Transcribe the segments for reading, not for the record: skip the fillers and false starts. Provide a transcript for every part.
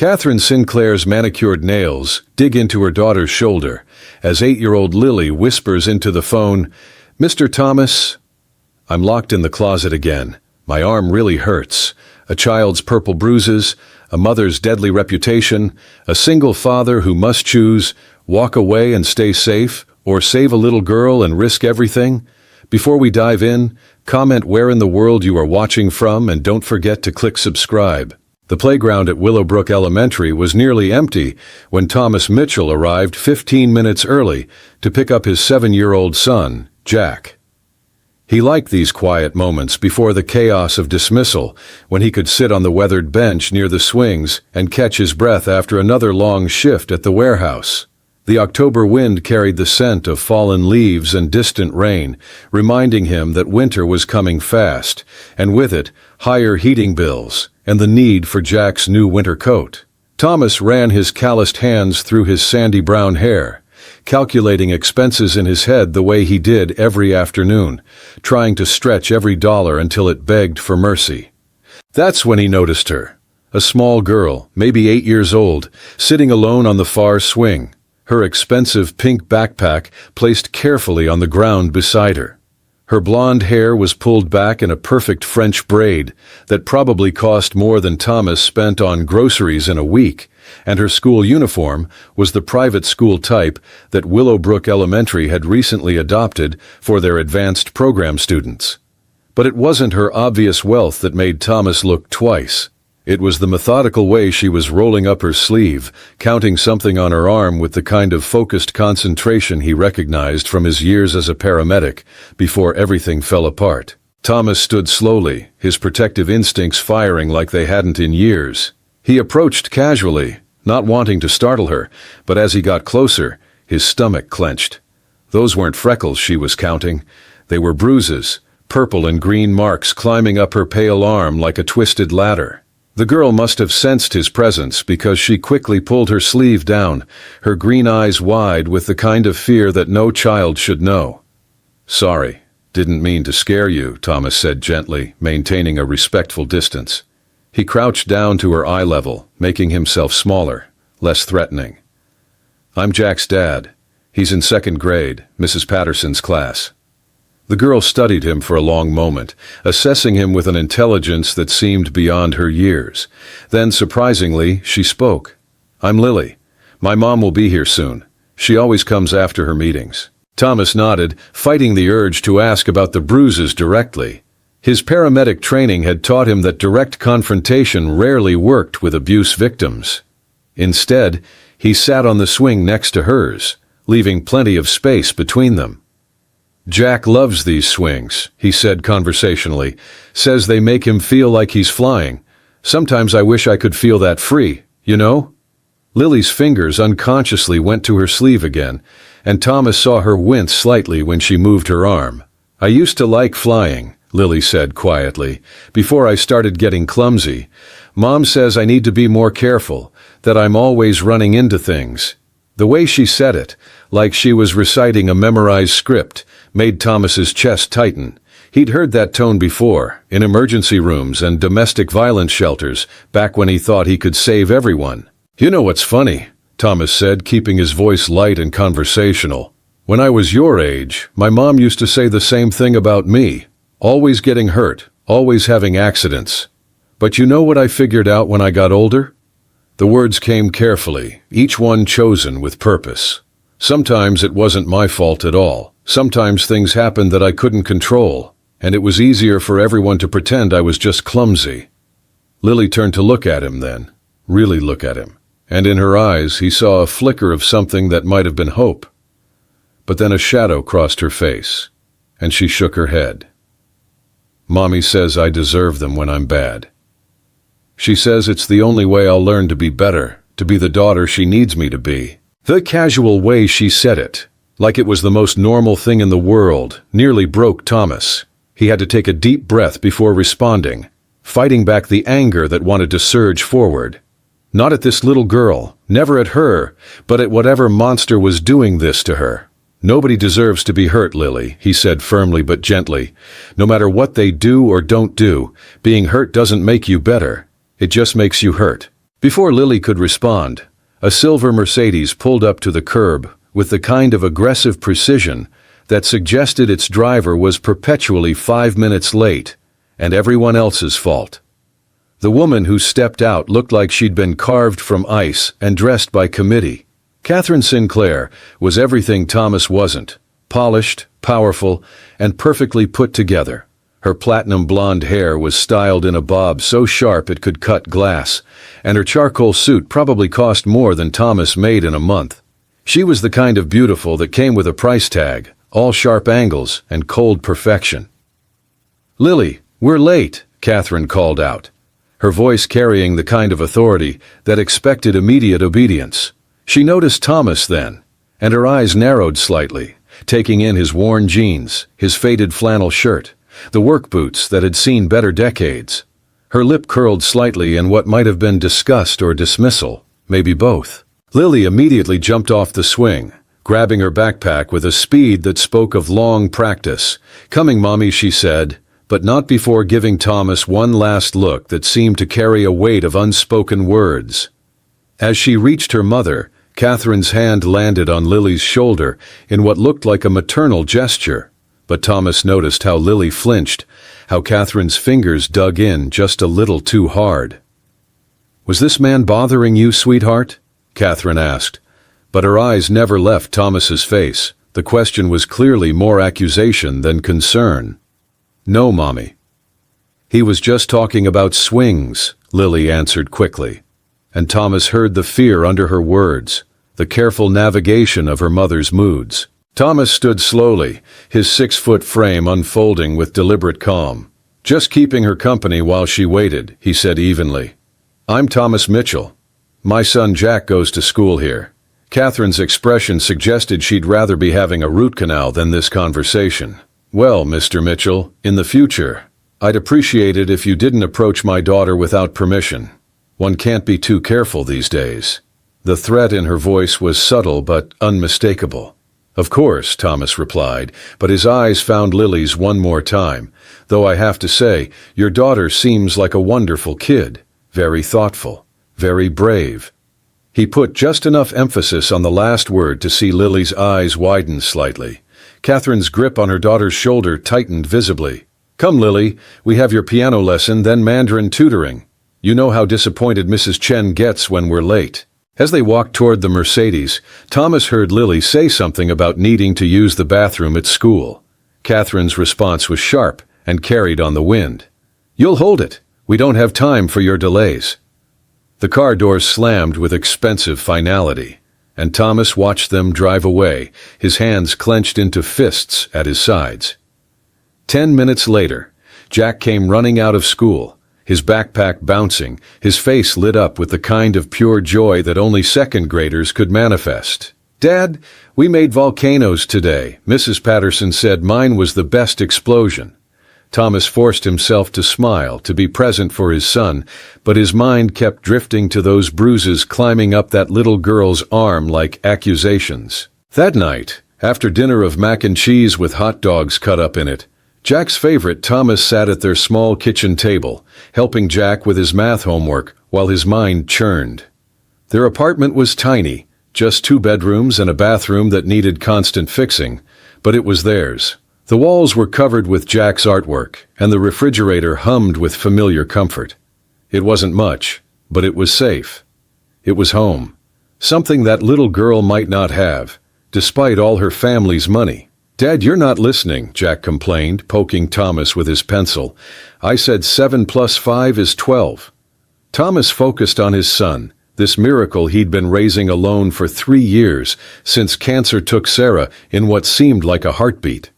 Catherine Sinclair's manicured nails dig into her daughter's shoulder as 8-year-old Lily whispers into the phone, "Mr. Thomas?" I'm locked in the closet again. My arm really hurts. A child's purple bruises, a mother's deadly reputation, a single father who must choose, walk away and stay safe, or save a little girl and risk everything. Before we dive in, comment where in the world you are watching from and don't forget to click subscribe. The playground at Willowbrook Elementary was nearly empty when Thomas Mitchell arrived 15 minutes early to pick up his 7-year-old son, Jack. He liked these quiet moments before the chaos of dismissal, when he could sit on the weathered bench near the swings and catch his breath after another long shift at the warehouse. The October wind carried the scent of fallen leaves and distant rain, reminding him that winter was coming fast, and with it, higher heating bills and the need for Jack's new winter coat. Thomas ran his calloused hands through his sandy brown hair, calculating expenses in his head the way he did every afternoon, trying to stretch every dollar until it begged for mercy. That's when he noticed her, a small girl, maybe 8 years old, sitting alone on the far swing, her expensive pink backpack placed carefully on the ground beside her. Her blonde hair was pulled back in a perfect French braid that probably cost more than Thomas spent on groceries in a week, and her school uniform was the private school type that Willowbrook Elementary had recently adopted for their advanced program students. But it wasn't her obvious wealth that made Thomas look twice. It was the methodical way she was rolling up her sleeve, counting something on her arm with the kind of focused concentration he recognized from his years as a paramedic before everything fell apart. Thomas stood slowly, his protective instincts firing like they hadn't in years. He approached casually, not wanting to startle her, but as he got closer, his stomach clenched. Those weren't freckles she was counting. They were bruises, purple and green marks climbing up her pale arm like a twisted ladder. The girl must have sensed his presence because she quickly pulled her sleeve down, her green eyes wide with the kind of fear that no child should know. "Sorry, didn't mean to scare you," Thomas said gently, maintaining a respectful distance. He crouched down to her eye level, making himself smaller, less threatening. "I'm Jack's dad. He's in 2nd grade, Mrs. Patterson's class." The girl studied him for a long moment, assessing him with an intelligence that seemed beyond her years. Then, surprisingly, she spoke. "I'm Lily. My mom will be here soon. She always comes after her meetings." Thomas nodded, fighting the urge to ask about the bruises directly. His paramedic training had taught him that direct confrontation rarely worked with abuse victims. Instead, he sat on the swing next to hers, leaving plenty of space between them. "Jack loves these swings," he said conversationally, "says they make him feel like he's flying. Sometimes I wish I could feel that free, you know?" Lily's fingers unconsciously went to her sleeve again, and Thomas saw her wince slightly when she moved her arm. "I used to like flying," Lily said quietly, "before I started getting clumsy. Mom says I need to be more careful, that I'm always running into things." The way she said it, like she was reciting a memorized script, made Thomas's chest tighten. He'd heard that tone before, in emergency rooms and domestic violence shelters, back when he thought he could save everyone. "You know what's funny?" Thomas said, keeping his voice light and conversational. "When I was your age, my mom used to say the same thing about me. Always getting hurt, always having accidents. But you know what I figured out when I got older?" The words came carefully, each one chosen with purpose. "Sometimes it wasn't my fault at all. Sometimes things happened that I couldn't control, and it was easier for everyone to pretend I was just clumsy." Lily turned to look at him then, really look at him, and in her eyes he saw a flicker of something that might have been hope. But then a shadow crossed her face, and she shook her head. "Mommy says I deserve them when I'm bad. She says it's the only way I'll learn to be better, to be the daughter she needs me to be." The casual way she said it, like it was the most normal thing in the world, nearly broke Thomas. He had to take a deep breath before responding, fighting back the anger that wanted to surge forward. Not at this little girl, never at her, but at whatever monster was doing this to her. "Nobody deserves to be hurt, Lily," he said firmly but gently. "No matter what they do or don't do, being hurt doesn't make you better. It just makes you hurt." Before Lily could respond, a silver Mercedes pulled up to the curb with the kind of aggressive precision that suggested its driver was perpetually 5 minutes late and everyone else's fault. The woman who stepped out looked like she'd been carved from ice and dressed by committee. Catherine Sinclair was everything Thomas wasn't: polished, powerful, and perfectly put together. Her platinum blonde hair was styled in a bob so sharp it could cut glass, and her charcoal suit probably cost more than Thomas made in a month. She was the kind of beautiful that came with a price tag, all sharp angles and cold perfection. "Lily, we're late," Catherine called out, her voice carrying the kind of authority that expected immediate obedience. She noticed Thomas then, and her eyes narrowed slightly, taking in his worn jeans, his faded flannel shirt, the work boots that had seen better decades. Her lip curled slightly in what might have been disgust or dismissal, maybe both. Lily immediately jumped off the swing, grabbing her backpack with a speed that spoke of long practice. "Coming, Mommy," she said, but not before giving Thomas one last look that seemed to carry a weight of unspoken words. As she reached her mother, Catherine's hand landed on Lily's shoulder in what looked like a maternal gesture. But Thomas noticed how Lily flinched, how Catherine's fingers dug in just a little too hard. "Was this man bothering you, sweetheart?" Catherine asked. But her eyes never left Thomas's face. The question was clearly more accusation than concern. "No, Mommy." "He was just talking about swings," Lily answered quickly. And Thomas heard the fear under her words, the careful navigation of her mother's moods. Thomas stood slowly, his 6-foot frame unfolding with deliberate calm. "Just keeping her company while she waited," he said evenly. "I'm Thomas Mitchell. My son Jack goes to school here." Catherine's expression suggested she'd rather be having a root canal than this conversation. "Well, Mr. Mitchell, in the future, I'd appreciate it if you didn't approach my daughter without permission. One can't be too careful these days." The threat in her voice was subtle but unmistakable. "Of course," Thomas replied, but his eyes found Lily's one more time. "Though I have to say, your daughter seems like a wonderful kid, very thoughtful, very brave." He put just enough emphasis on the last word to see Lily's eyes widen slightly. Catherine's grip on her daughter's shoulder tightened visibly. "Come, Lily, we have your piano lesson, then Mandarin tutoring. You know how disappointed Mrs. Chen gets when we're late." As they walked toward the Mercedes, Thomas heard Lily say something about needing to use the bathroom at school. Catherine's response was sharp and carried on the wind. "You'll hold it. We don't have time for your delays." The car doors slammed with expensive finality, and Thomas watched them drive away, his hands clenched into fists at his sides. 10 minutes later, Jack came running out of school, his backpack bouncing, his face lit up with the kind of pure joy that only second graders could manifest. "Dad, we made volcanoes today," Mrs. Patterson said. "Mine was the best explosion." Thomas forced himself to smile, to be present for his son, but his mind kept drifting to those bruises climbing up that little girl's arm like accusations. That night, after dinner of mac and cheese with hot dogs cut up in it, Jack's favorite, Thomas sat at their small kitchen table, helping Jack with his math homework while his mind churned. Their apartment was tiny, just 2 bedrooms and a bathroom that needed constant fixing, but it was theirs. The walls were covered with Jack's artwork, and the refrigerator hummed with familiar comfort. It wasn't much, but it was safe. It was home, something that little girl might not have, despite all her family's money. "Dad, you're not listening," Jack complained, poking Thomas with his pencil. "I said 7 + 5 is 12. Thomas focused on his son, this miracle he'd been raising alone for 3 years, since cancer took Sarah in what seemed like a heartbeat.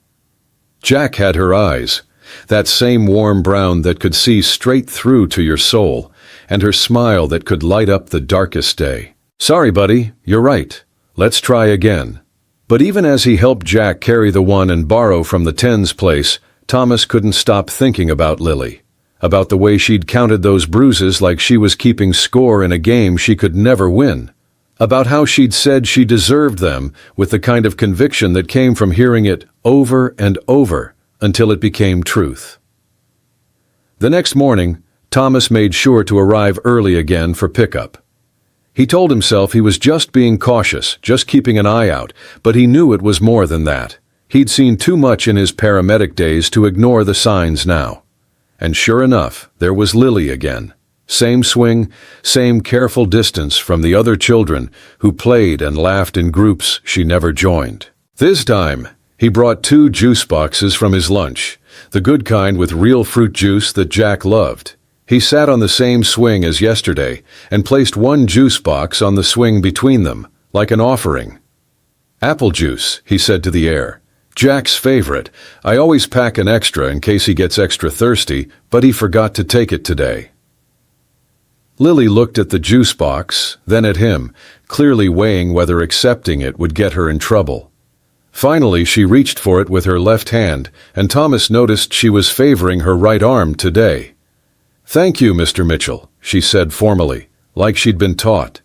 Jack had her eyes, that same warm brown that could see straight through to your soul, and her smile that could light up the darkest day. "Sorry, buddy, you're right. Let's try again." But even as he helped Jack carry the 1 and borrow from the 10's place, Thomas couldn't stop thinking about Lily, about the way she'd counted those bruises like she was keeping score in a game she could never win, about how she'd said she deserved them with the kind of conviction that came from hearing it over and over until it became truth. The next morning, Thomas made sure to arrive early again for pickup. He told himself he was just being cautious, just keeping an eye out, but he knew it was more than that. He'd seen too much in his paramedic days to ignore the signs now. And sure enough, there was Lily again. Same swing, same careful distance from the other children who played and laughed in groups she never joined. This time, he brought 2 juice boxes from his lunch, the good kind with real fruit juice that Jack loved. He sat on the same swing as yesterday and placed 1 juice box on the swing between them, like an offering. "Apple juice," he said to the air. "Jack's favorite. I always pack an extra in case he gets extra thirsty, but he forgot to take it today." Lily looked at the juice box, then at him, clearly weighing whether accepting it would get her in trouble. Finally, she reached for it with her left hand, and Thomas noticed she was favoring her right arm today. "Thank you, Mr. Mitchell," she said formally, like she'd been taught.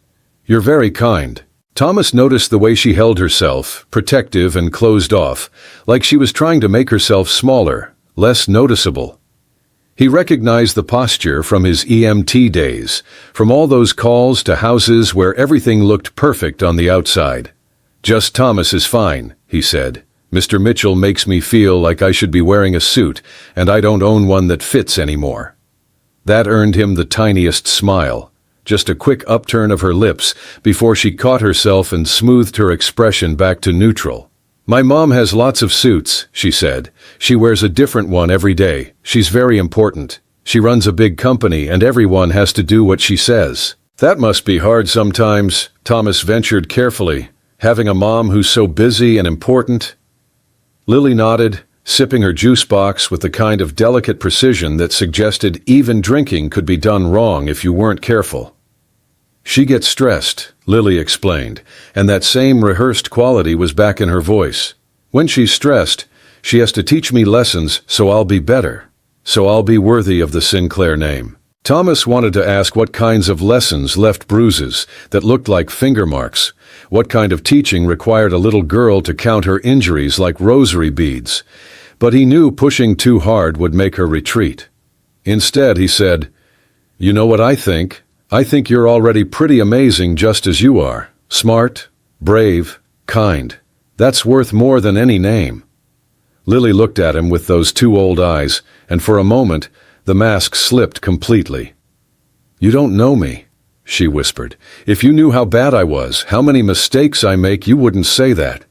"You're very kind." Thomas noticed the way she held herself, protective and closed off, like she was trying to make herself smaller, less noticeable. He recognized the posture from his EMT days, from all those calls to houses where everything looked perfect on the outside. "Just Thomas is fine," he said. "Mr. Mitchell makes me feel like I should be wearing a suit, and I don't own one that fits anymore." That earned him the tiniest smile. Just a quick upturn of her lips before she caught herself and smoothed her expression back to neutral. "My mom has lots of suits," she said. "She wears a different one every day. She's very important. She runs a big company and everyone has to do what she says." "That must be hard sometimes," Thomas ventured carefully, "having a mom who's so busy and important." Lily nodded, sipping her juice box with the kind of delicate precision that suggested even drinking could be done wrong if you weren't careful. "She gets stressed," Lily explained, and that same rehearsed quality was back in her voice. "When she's stressed, she has to teach me lessons so I'll be better, so I'll be worthy of the Sinclair name." Thomas wanted to ask what kinds of lessons left bruises that looked like finger marks, what kind of teaching required a little girl to count her injuries like rosary beads, but he knew pushing too hard would make her retreat. Instead, he said, "You know what I think? I think you're already pretty amazing just as you are. Smart, brave, kind. That's worth more than any name." Lily looked at him with those 2 old eyes, and for a moment, the mask slipped completely. "You don't know me," she whispered. "If you knew how bad I was, how many mistakes I make, you wouldn't say that.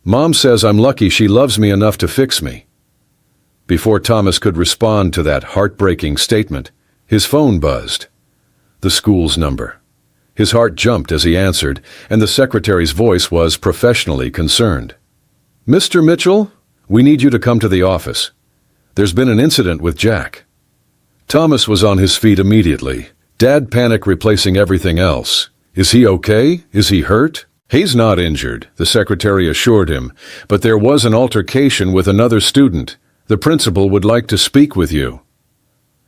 Mom says I'm lucky she loves me enough to fix me." Before Thomas could respond to that heartbreaking statement, his phone buzzed. The school's number. His heart jumped as he answered, and the secretary's voice was professionally concerned. "Mr. Mitchell, we need you to come to the office. There's been an incident with Jack." Thomas was on his feet immediately, dad panic replacing everything else. "Is he okay? Is he hurt?" "He's not injured," the secretary assured him, "but there was an altercation with another student. The principal would like to speak with you."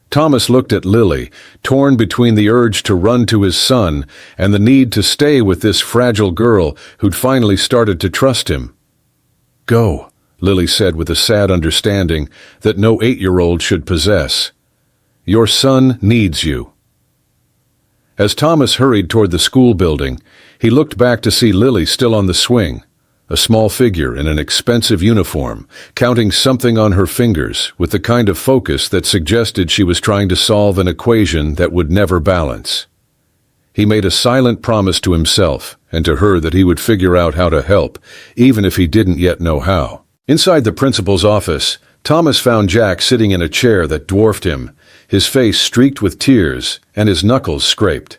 Thomas looked at Lily, torn between the urge to run to his son and the need to stay with this fragile girl who'd finally started to trust him. "Go," Lily said with a sad understanding that no 8-year-old should possess. "Your son needs you." As Thomas hurried toward the school building, he looked back to see Lily still on the swing, a small figure in an expensive uniform, counting something on her fingers with the kind of focus that suggested she was trying to solve an equation that would never balance. He made a silent promise to himself and to her that he would figure out how to help, even if he didn't yet know how. Inside the principal's office, Thomas found Jack sitting in a chair that dwarfed him, his face streaked with tears and his knuckles scraped.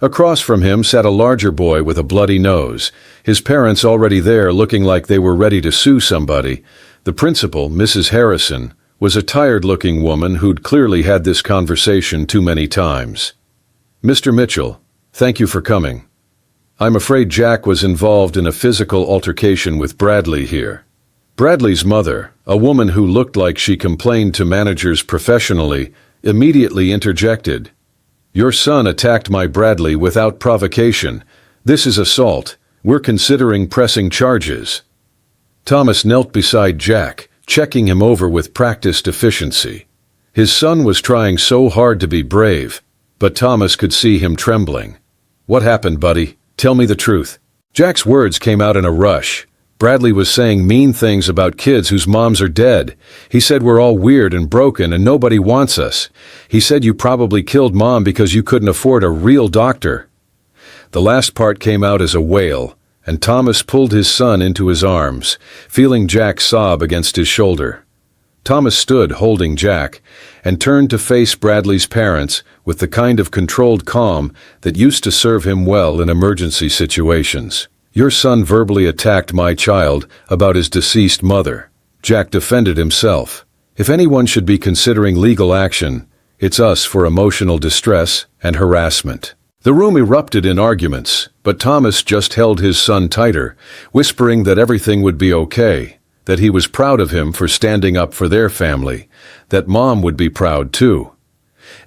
Across from him sat a larger boy with a bloody nose, his parents already there looking like they were ready to sue somebody. The principal, Mrs. Harrison, was a tired-looking woman who'd clearly had this conversation too many times. "Mr. Mitchell, thank you for coming. I'm afraid Jack was involved in a physical altercation with Bradley here." Bradley's mother, a woman who looked like she complained to managers professionally, immediately interjected. "Your son attacked my Bradley without provocation. This is assault. We're considering pressing charges." Thomas knelt beside Jack, checking him over with practiced efficiency. His son was trying so hard to be brave, but Thomas could see him trembling. What happened, buddy? Tell me the truth. Jack's words came out in a rush. Bradley was saying mean things about kids whose moms are dead. He said we're all weird and broken and nobody wants us. He said you probably killed Mom because you couldn't afford a real doctor. The last part came out as a wail, and Thomas pulled his son into his arms, feeling Jack sob against his shoulder. Thomas stood holding Jack and turned to face Bradley's parents with the kind of controlled calm that used to serve him well in emergency situations. Your son verbally attacked my child about his deceased mother. Jack defended himself. If anyone should be considering legal action, it's us for emotional distress and harassment. The room erupted in arguments, but Thomas just held his son tighter, whispering that everything would be okay, that he was proud of him for standing up for their family, that Mom would be proud too.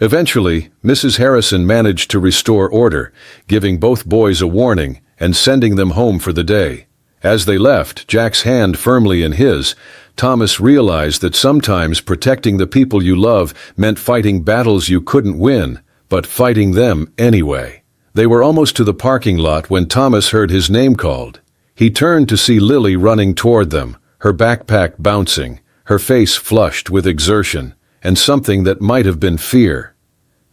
Eventually, Mrs. Harrison managed to restore order, giving both boys a warning and sending them home for the day. As they left, Jack's hand firmly in his, Thomas realized that sometimes protecting the people you love meant fighting battles you couldn't win, but fighting them anyway. They were almost to the parking lot when Thomas heard his name called. He turned to see Lily running toward them, her backpack bouncing, her face flushed with exertion, and something that might have been fear.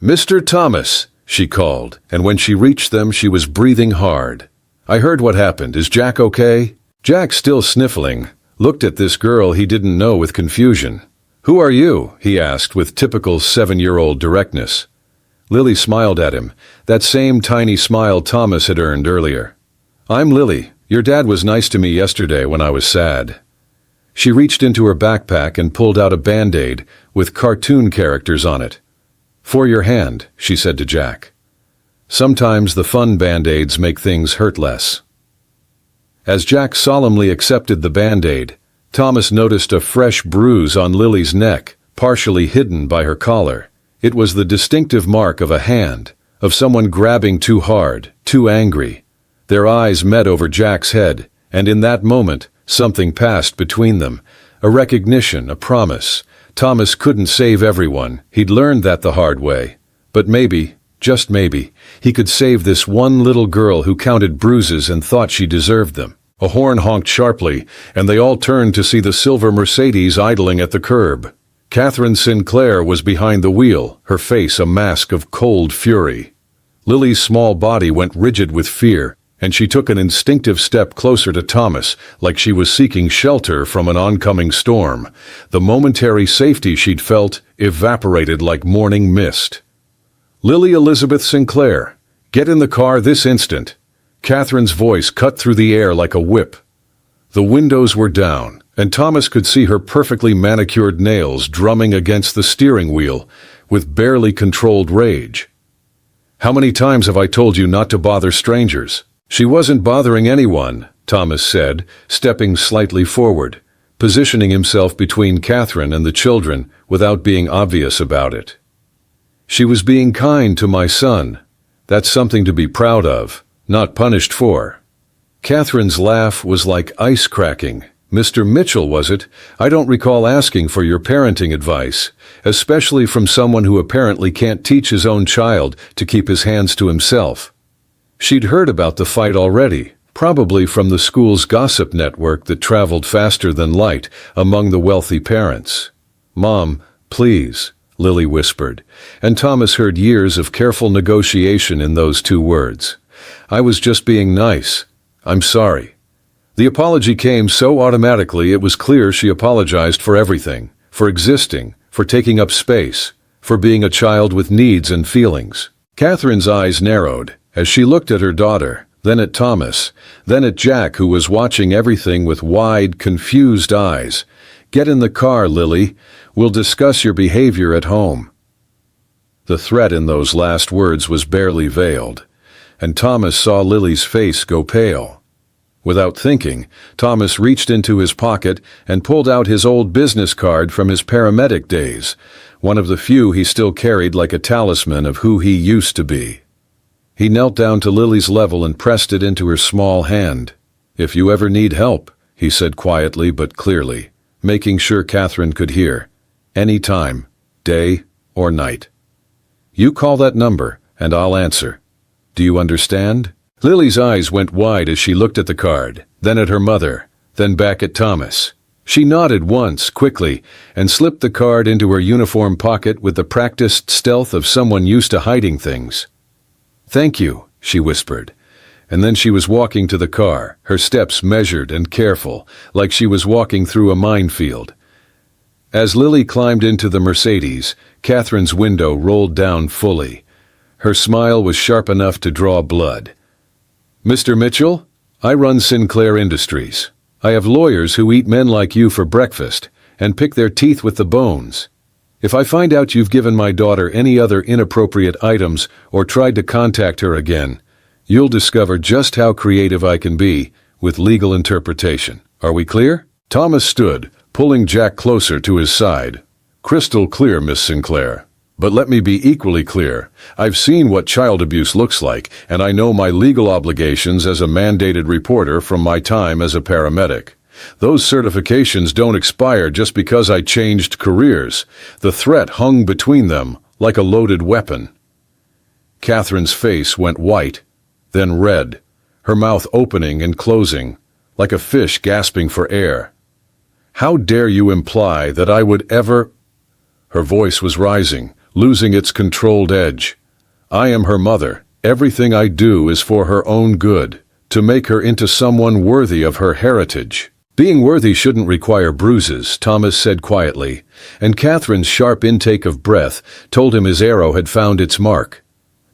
"Mr. Thomas," she called, and when she reached them she was breathing hard. "I heard what happened. Is Jack okay?" Jack, still sniffling, looked at this girl he didn't know with confusion. "Who are you?" he asked with typical 7-year-old directness. Lily smiled at him, that same tiny smile Thomas had earned earlier. "I'm Lily. Your dad was nice to me yesterday when I was sad." She reached into her backpack and pulled out a Band-Aid with cartoon characters on it. "For your hand," she said to Jack. Sometimes the fun Band-Aids make things hurt less. As Jack solemnly accepted the Band-Aid, Thomas noticed a fresh bruise on Lily's neck, partially hidden by her collar. It was the distinctive mark of a hand, of someone grabbing too hard, too angry. Their eyes met over Jack's head, and in that moment, something passed between them. A recognition, a promise. Thomas couldn't save everyone. He'd learned that the hard way. But maybe, just maybe, he could save this one little girl who counted bruises and thought she deserved them. A horn honked sharply, and they all turned to see the silver Mercedes idling at the curb. Catherine Sinclair was behind the wheel, her face a mask of cold fury. Lily's small body went rigid with fear, and she took an instinctive step closer to Thomas, like she was seeking shelter from an oncoming storm. The momentary safety she'd felt evaporated like morning mist. "Lily Elizabeth Sinclair, get in the car this instant." Catherine's voice cut through the air like a whip. The windows were down, and Thomas could see her perfectly manicured nails drumming against the steering wheel with barely controlled rage. "How many times have I told you not to bother strangers?" "She wasn't bothering anyone," Thomas said, stepping slightly forward, positioning himself between Catherine and the children without being obvious about it. "She was being kind to my son. That's something to be proud of, not punished for." Catherine's laugh was like ice cracking. "Mr. Mitchell, was it? I don't recall asking for your parenting advice, especially from someone who apparently can't teach his own child to keep his hands to himself." She'd heard about the fight already, probably from the school's gossip network that traveled faster than light among the wealthy parents. "Mom, please," Lily whispered, and Thomas heard years of careful negotiation in those two words. "I was just being nice. I'm sorry." The apology came so automatically it was clear she apologized for everything, for existing, for taking up space, for being a child with needs and feelings. Catherine's eyes narrowed as she looked at her daughter, then at Thomas, then at Jack, who was watching everything with wide, confused eyes. "Get in the car, Lily. We'll discuss your behavior at home." The threat in those last words was barely veiled, and Thomas saw Lily's face go pale. Without thinking, Thomas reached into his pocket and pulled out his old business card from his paramedic days, one of the few he still carried like a talisman of who he used to be. He knelt down to Lily's level and pressed it into her small hand. "If you ever need help," he said quietly but clearly, making sure Catherine could hear, "any time, day or night. You call that number and I'll answer." Do you understand? Lily's eyes went wide as she looked at the card, then at her mother, then back at Thomas. She nodded once, quickly, and slipped the card into her uniform pocket with the practiced stealth of someone used to hiding things. "Thank you," she whispered. And then she was walking to the car, her steps measured and careful, like she was walking through a minefield. As Lily climbed into the Mercedes, Catherine's window rolled down fully. Her smile was sharp enough to draw blood. "Mr. Mitchell, I run Sinclair Industries. I have lawyers who eat men like you for breakfast and pick their teeth with the bones. If I find out you've given my daughter any other inappropriate items or tried to contact her again, you'll discover just how creative I can be with legal interpretation. Are we clear?" Thomas stood, pulling Jack closer to his side. "Crystal clear, Miss Sinclair. But let me be equally clear. I've seen what child abuse looks like, and I know my legal obligations as a mandated reporter from my time as a paramedic. Those certifications don't expire just because I changed careers. The threat hung between them like a loaded weapon." Catherine's face went white, then red, her mouth opening and closing, like a fish gasping for air. "How dare you imply that I would ever—" Her voice was rising, losing its controlled edge. "I am her mother. Everything I do is for her own good, to make her into someone worthy of her heritage." "Being worthy shouldn't require bruises," Thomas said quietly, and Catherine's sharp intake of breath told him his arrow had found its mark.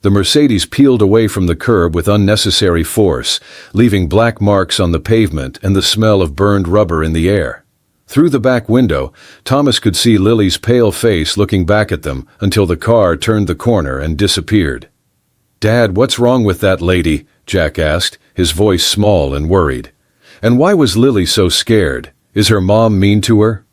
The Mercedes peeled away from the curb with unnecessary force, leaving black marks on the pavement and the smell of burned rubber in the air. Through the back window, Thomas could see Lily's pale face looking back at them until the car turned the corner and disappeared. "Dad, what's wrong with that lady?" Jack asked, his voice small and worried. "And why was Lily so scared? Is her mom mean to her?"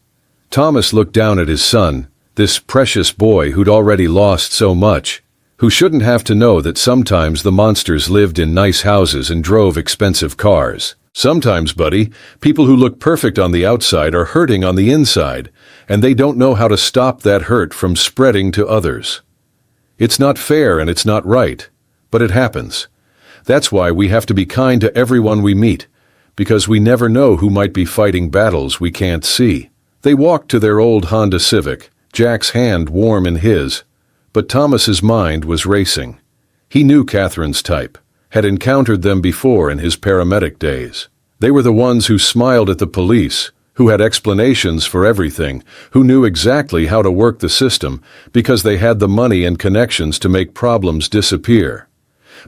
Thomas looked down at his son, this precious boy who'd already lost so much, who shouldn't have to know that sometimes the monsters lived in nice houses and drove expensive cars. "Sometimes, buddy, people who look perfect on the outside are hurting on the inside, and they don't know how to stop that hurt from spreading to others. It's not fair and it's not right, but it happens. That's why we have to be kind to everyone we meet, because we never know who might be fighting battles we can't see." They walked to their old Honda Civic, Jack's hand warm in his, but Thomas's mind was racing. He knew Catherine's type, had encountered them before in his paramedic days. They were the ones who smiled at the police, who had explanations for everything, who knew exactly how to work the system because they had the money and connections to make problems disappear.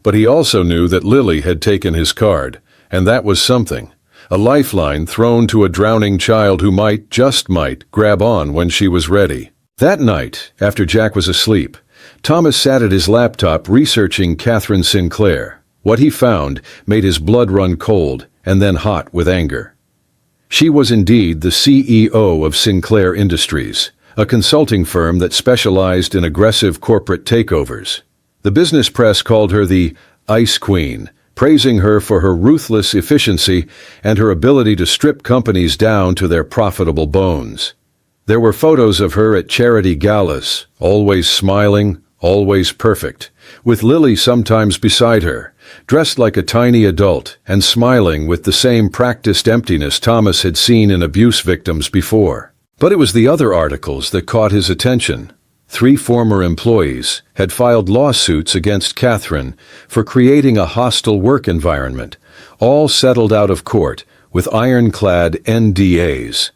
But he also knew that Lily had taken his card, and that was something. A lifeline thrown to a drowning child who might, just might, grab on when she was ready. That night, after Jack was asleep, Thomas sat at his laptop researching Catherine Sinclair. What he found made his blood run cold and then hot with anger. She was indeed the CEO of Sinclair Industries, a consulting firm that specialized in aggressive corporate takeovers. The business press called her the Ice Queen, praising her for her ruthless efficiency and her ability to strip companies down to their profitable bones. There were photos of her at charity galas, always smiling, always perfect, with Lily sometimes beside her, dressed like a tiny adult and smiling with the same practiced emptiness Thomas had seen in abuse victims before. But it was the other articles that caught his attention. 3 former employees had filed lawsuits against Catherine for creating a hostile work environment, all settled out of court with ironclad NDAs.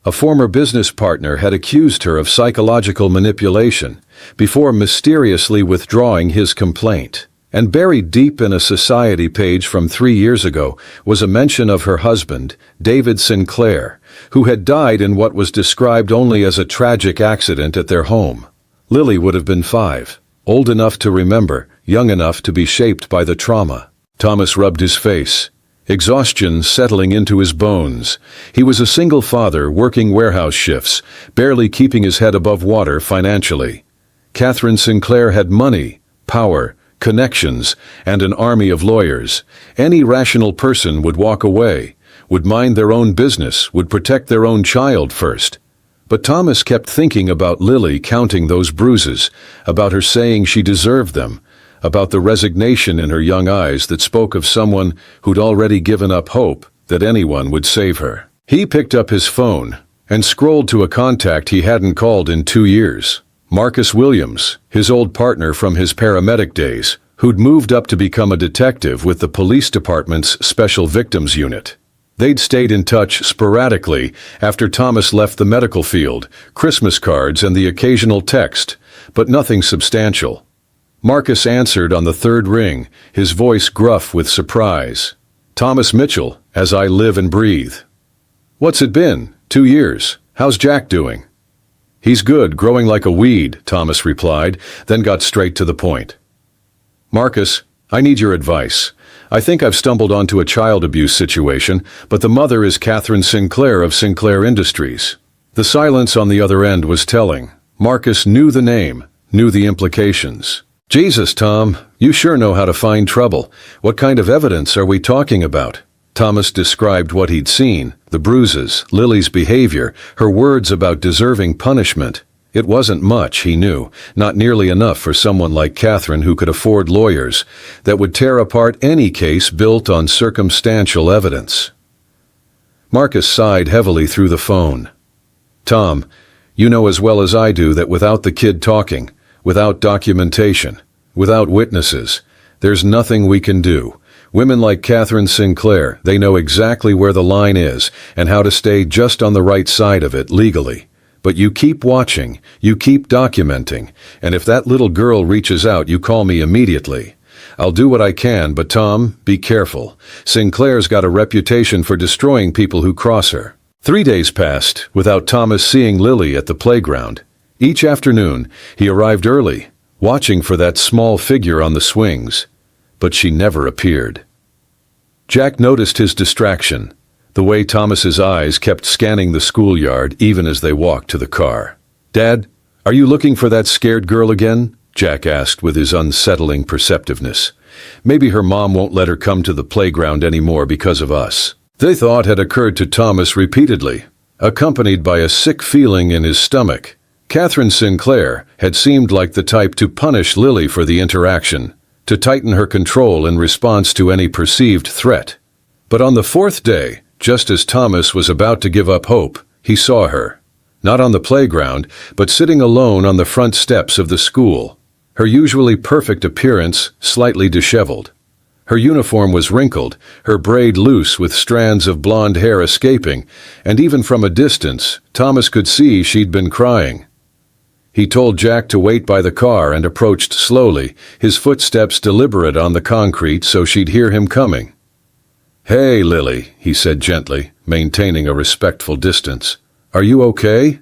A former business partner had accused her of psychological manipulation before mysteriously withdrawing his complaint. And buried deep in a society page from 3 years ago was a mention of her husband, David Sinclair, who had died in what was described only as a tragic accident at their home. Lily would have been 5, old enough to remember, young enough to be shaped by the trauma. Thomas rubbed his face, exhaustion settling into his bones. He was a single father working warehouse shifts, barely keeping his head above water financially. Catherine Sinclair had money, power, connections, and an army of lawyers. Any rational person would walk away, would mind their own business, would protect their own child first. But Thomas kept thinking about Lily counting those bruises, about her saying she deserved them, about the resignation in her young eyes that spoke of someone who'd already given up hope that anyone would save her. He picked up his phone and scrolled to a contact he hadn't called in 2 years. Marcus Williams, his old partner from his paramedic days, who'd moved up to become a detective with the police department's Special Victims Unit. They'd stayed in touch sporadically after Thomas left the medical field, Christmas cards and the occasional text, but nothing substantial. Marcus answered on the third ring, his voice gruff with surprise. "Thomas Mitchell, as I live and breathe." "What's it been? 2 years. How's Jack doing?" "He's good, growing like a weed," Thomas replied, then got straight to the point. "Marcus, I need your advice. I think I've stumbled onto a child abuse situation, but the mother is Catherine Sinclair of Sinclair Industries." The silence on the other end was telling. Marcus knew the name, knew the implications. "Jesus, Tom, you sure know how to find trouble. What kind of evidence are we talking about?" Thomas described what he'd seen, the bruises, Lily's behavior, her words about deserving punishment. It wasn't much, he knew, not nearly enough for someone like Catherine who could afford lawyers that would tear apart any case built on circumstantial evidence. Marcus sighed heavily through the phone. "Tom, you know as well as I do that without the kid talking, without documentation, without witnesses, there's nothing we can do. Women like Catherine Sinclair, they know exactly where the line is and how to stay just on the right side of it legally. But you keep watching, you keep documenting, and if that little girl reaches out, you call me immediately. I'll do what I can, but Tom, be careful. Sinclair's got a reputation for destroying people who cross her." 3 days passed without Thomas seeing Lily at the playground. Each afternoon, he arrived early, watching for that small figure on the swings, but she never appeared. Jack noticed his distraction, the way Thomas's eyes kept scanning the schoolyard even as they walked to the car. "Dad, are you looking for that scared girl again?" Jack asked with his unsettling perceptiveness. "Maybe her mom won't let her come to the playground anymore because of us." The thought had occurred to Thomas repeatedly, accompanied by a sick feeling in his stomach. Catherine Sinclair had seemed like the type to punish Lily for the interaction, to tighten her control in response to any perceived threat. But on the 4th day, just as Thomas was about to give up hope, he saw her. Not on the playground, but sitting alone on the front steps of the school. Her usually perfect appearance slightly disheveled. Her uniform was wrinkled, her braid loose with strands of blonde hair escaping, and even from a distance, Thomas could see she'd been crying. He told Jack to wait by the car and approached slowly, his footsteps deliberate on the concrete so she'd hear him coming. "Hey, Lily," he said gently, maintaining a respectful distance. "Are you okay?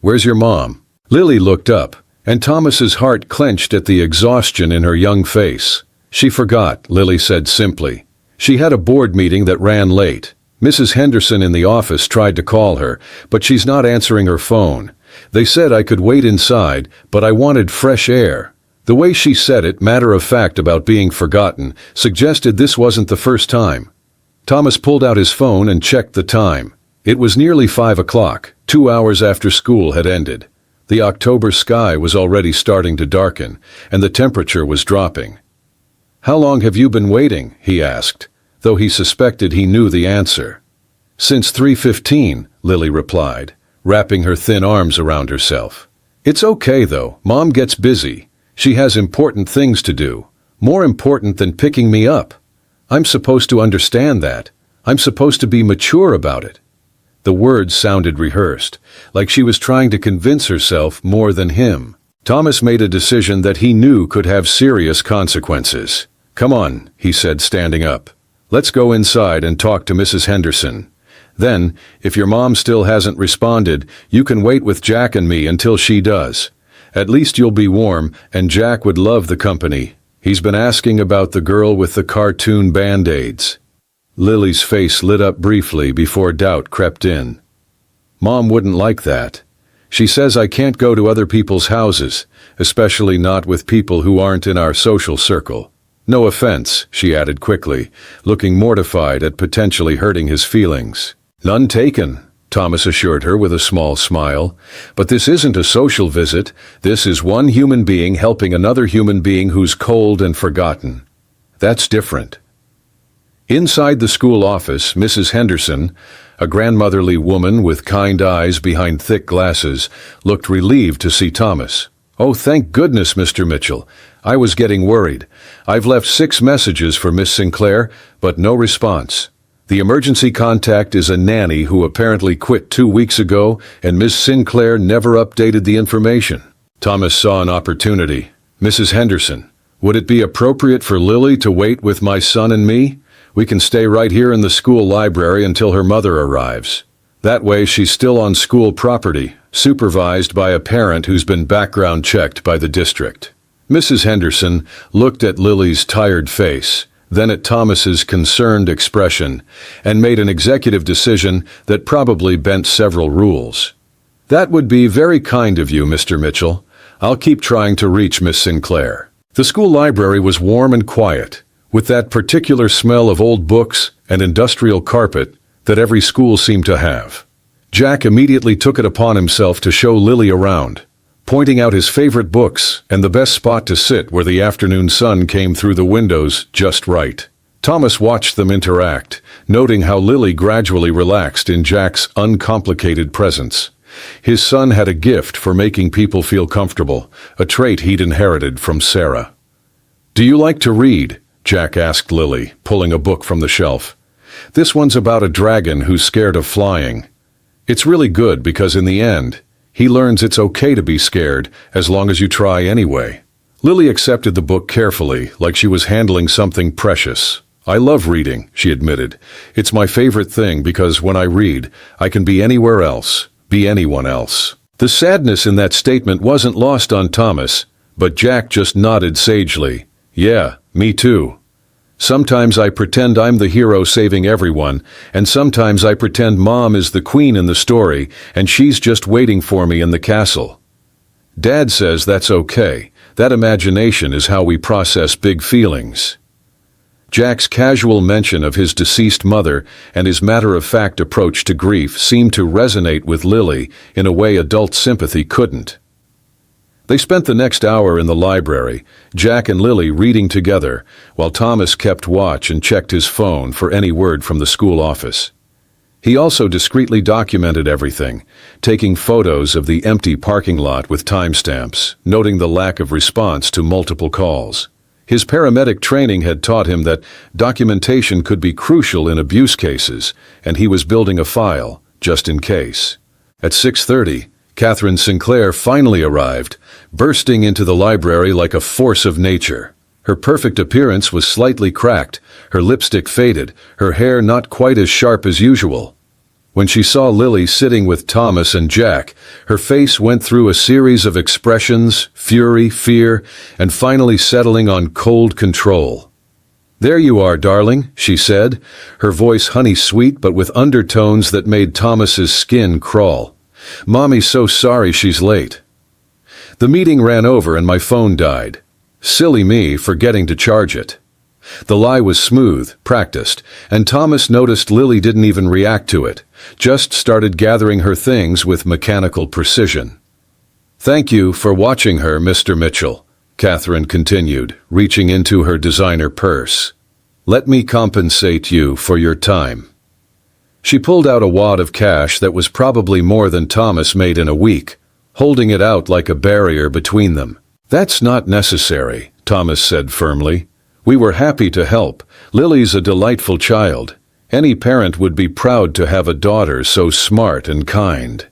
Where's your mom?" Lily looked up, and Thomas's heart clenched at the exhaustion in her young face. "She forgot," Lily said simply. "She had a board meeting that ran late. Mrs. Henderson in the office tried to call her, but she's not answering her phone. They said I could wait inside, but I wanted fresh air." The way she said it, matter of fact about being forgotten, suggested this wasn't the first time. Thomas pulled out his phone and checked the time. It was nearly 5 o'clock, 2 hours after school had ended. The October sky was already starting to darken, and the temperature was dropping. "How long have you been waiting?" he asked, though he suspected he knew the answer. "Since 3:15, Lily replied, wrapping her thin arms around herself. "It's okay, though. Mom gets busy. She has important things to do, more important than picking me up. I'm supposed to understand that. I'm supposed to be mature about it." The words sounded rehearsed, like she was trying to convince herself more than him. Thomas made a decision that he knew could have serious consequences. "Come on," he said, standing up. "Let's go inside and talk to Mrs. Henderson. Then, if your mom still hasn't responded, you can wait with Jack and me until she does. At least you'll be warm, and Jack would love the company. He's been asking about the girl with the cartoon Band-Aids." Lily's face lit up briefly before doubt crept in. "Mom wouldn't like that. She says I can't go to other people's houses, especially not with people who aren't in our social circle. No offense," she added quickly, looking mortified at potentially hurting his feelings. "None taken," Thomas assured her with a small smile. But this isn't a social visit. This is one human being helping another human being who's cold and forgotten. That's different. Inside the school office, Mrs. Henderson, a grandmotherly woman with kind eyes behind thick glasses, looked relieved to see Thomas. "Oh, thank goodness, Mr. Mitchell. I was getting worried. I've left 6 messages for Miss Sinclair, but no response. The emergency contact is a nanny who apparently quit 2 weeks ago, and Miss Sinclair never updated the information." Thomas saw an opportunity. "Mrs. Henderson, would it be appropriate for Lily to wait with my son and me? We can stay right here in the school library until her mother arrives. That way she's still on school property, supervised by a parent who's been background checked by the district." Mrs. Henderson looked at Lily's tired face, then at Thomas's concerned expression, and made an executive decision that probably bent several rules. "That would be very kind of you, Mr. Mitchell. I'll keep trying to reach Miss Sinclair." The school library was warm and quiet, with that particular smell of old books and industrial carpet that every school seemed to have. Jack immediately took it upon himself to show Lily around, pointing out his favorite books and the best spot to sit where the afternoon sun came through the windows just right. Thomas watched them interact, noting how Lily gradually relaxed in Jack's uncomplicated presence. His son had a gift for making people feel comfortable, a trait he'd inherited from Sarah. "Do you like to read?" Jack asked Lily, pulling a book from the shelf. "This one's about a dragon who's scared of flying. It's really good because in the end, he learns it's okay to be scared as long as you try anyway." Lily accepted the book carefully, like she was handling something precious. "I love reading," she admitted. "It's my favorite thing because when I read, I can be anywhere else, be anyone else." The sadness in that statement wasn't lost on Thomas, but Jack just nodded sagely. "Yeah, me too. Sometimes I pretend I'm the hero saving everyone, and sometimes I pretend Mom is the queen in the story, and she's just waiting for me in the castle. Dad says that's okay. That imagination is how we process big feelings." Jack's casual mention of his deceased mother and his matter-of-fact approach to grief seemed to resonate with Lily in a way adult sympathy couldn't. They spent the next hour in the library, Jack and Lily reading together, while Thomas kept watch and checked his phone for any word from the school office. He also discreetly documented everything, taking photos of the empty parking lot with timestamps, noting the lack of response to multiple calls. His paramedic training had taught him that documentation could be crucial in abuse cases, and he was building a file, just in case. At 6:30, Catherine Sinclair finally arrived, bursting into the library like a force of nature. Her perfect appearance was slightly cracked, her lipstick faded, her hair not quite as sharp as usual. When she saw Lily sitting with Thomas and Jack, her face went through a series of expressions, fury, fear, and finally settling on cold control. "There you are, darling," she said, her voice honey-sweet but with undertones that made Thomas's skin crawl. "Mommy's so sorry she's late. The meeting ran over and my phone died. Silly me, forgetting to charge it." The lie was smooth, practiced, and Thomas noticed Lily didn't even react to it, just started gathering her things with mechanical precision. "Thank you for watching her, Mr. Mitchell," Catherine continued, reaching into her designer purse. "Let me compensate you for your time." She pulled out a wad of cash that was probably more than Thomas made in a week, holding it out like a barrier between them. "That's not necessary," Thomas said firmly. "We were happy to help. Lily's a delightful child. Any parent would be proud to have a daughter so smart and kind."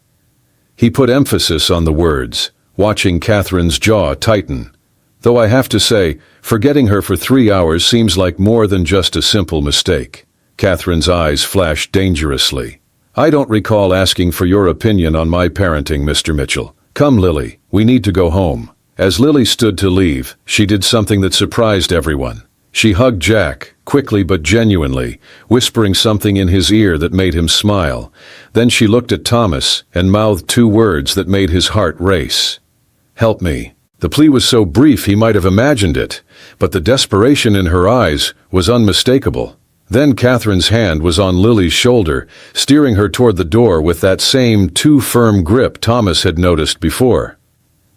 He put emphasis on the words, watching Catherine's jaw tighten. "Though I have to say, forgetting her for 3 hours seems like more than just a simple mistake." Catherine's eyes flashed dangerously. "I don't recall asking for your opinion on my parenting, Mr. Mitchell. Come, Lily, we need to go home." As Lily stood to leave, she did something that surprised everyone. She hugged Jack, quickly but genuinely, whispering something in his ear that made him smile. Then she looked at Thomas and mouthed 2 words that made his heart race. "Help me." The plea was so brief he might have imagined it, but the desperation in her eyes was unmistakable. Then Catherine's hand was on Lily's shoulder, steering her toward the door with that same too firm grip Thomas had noticed before.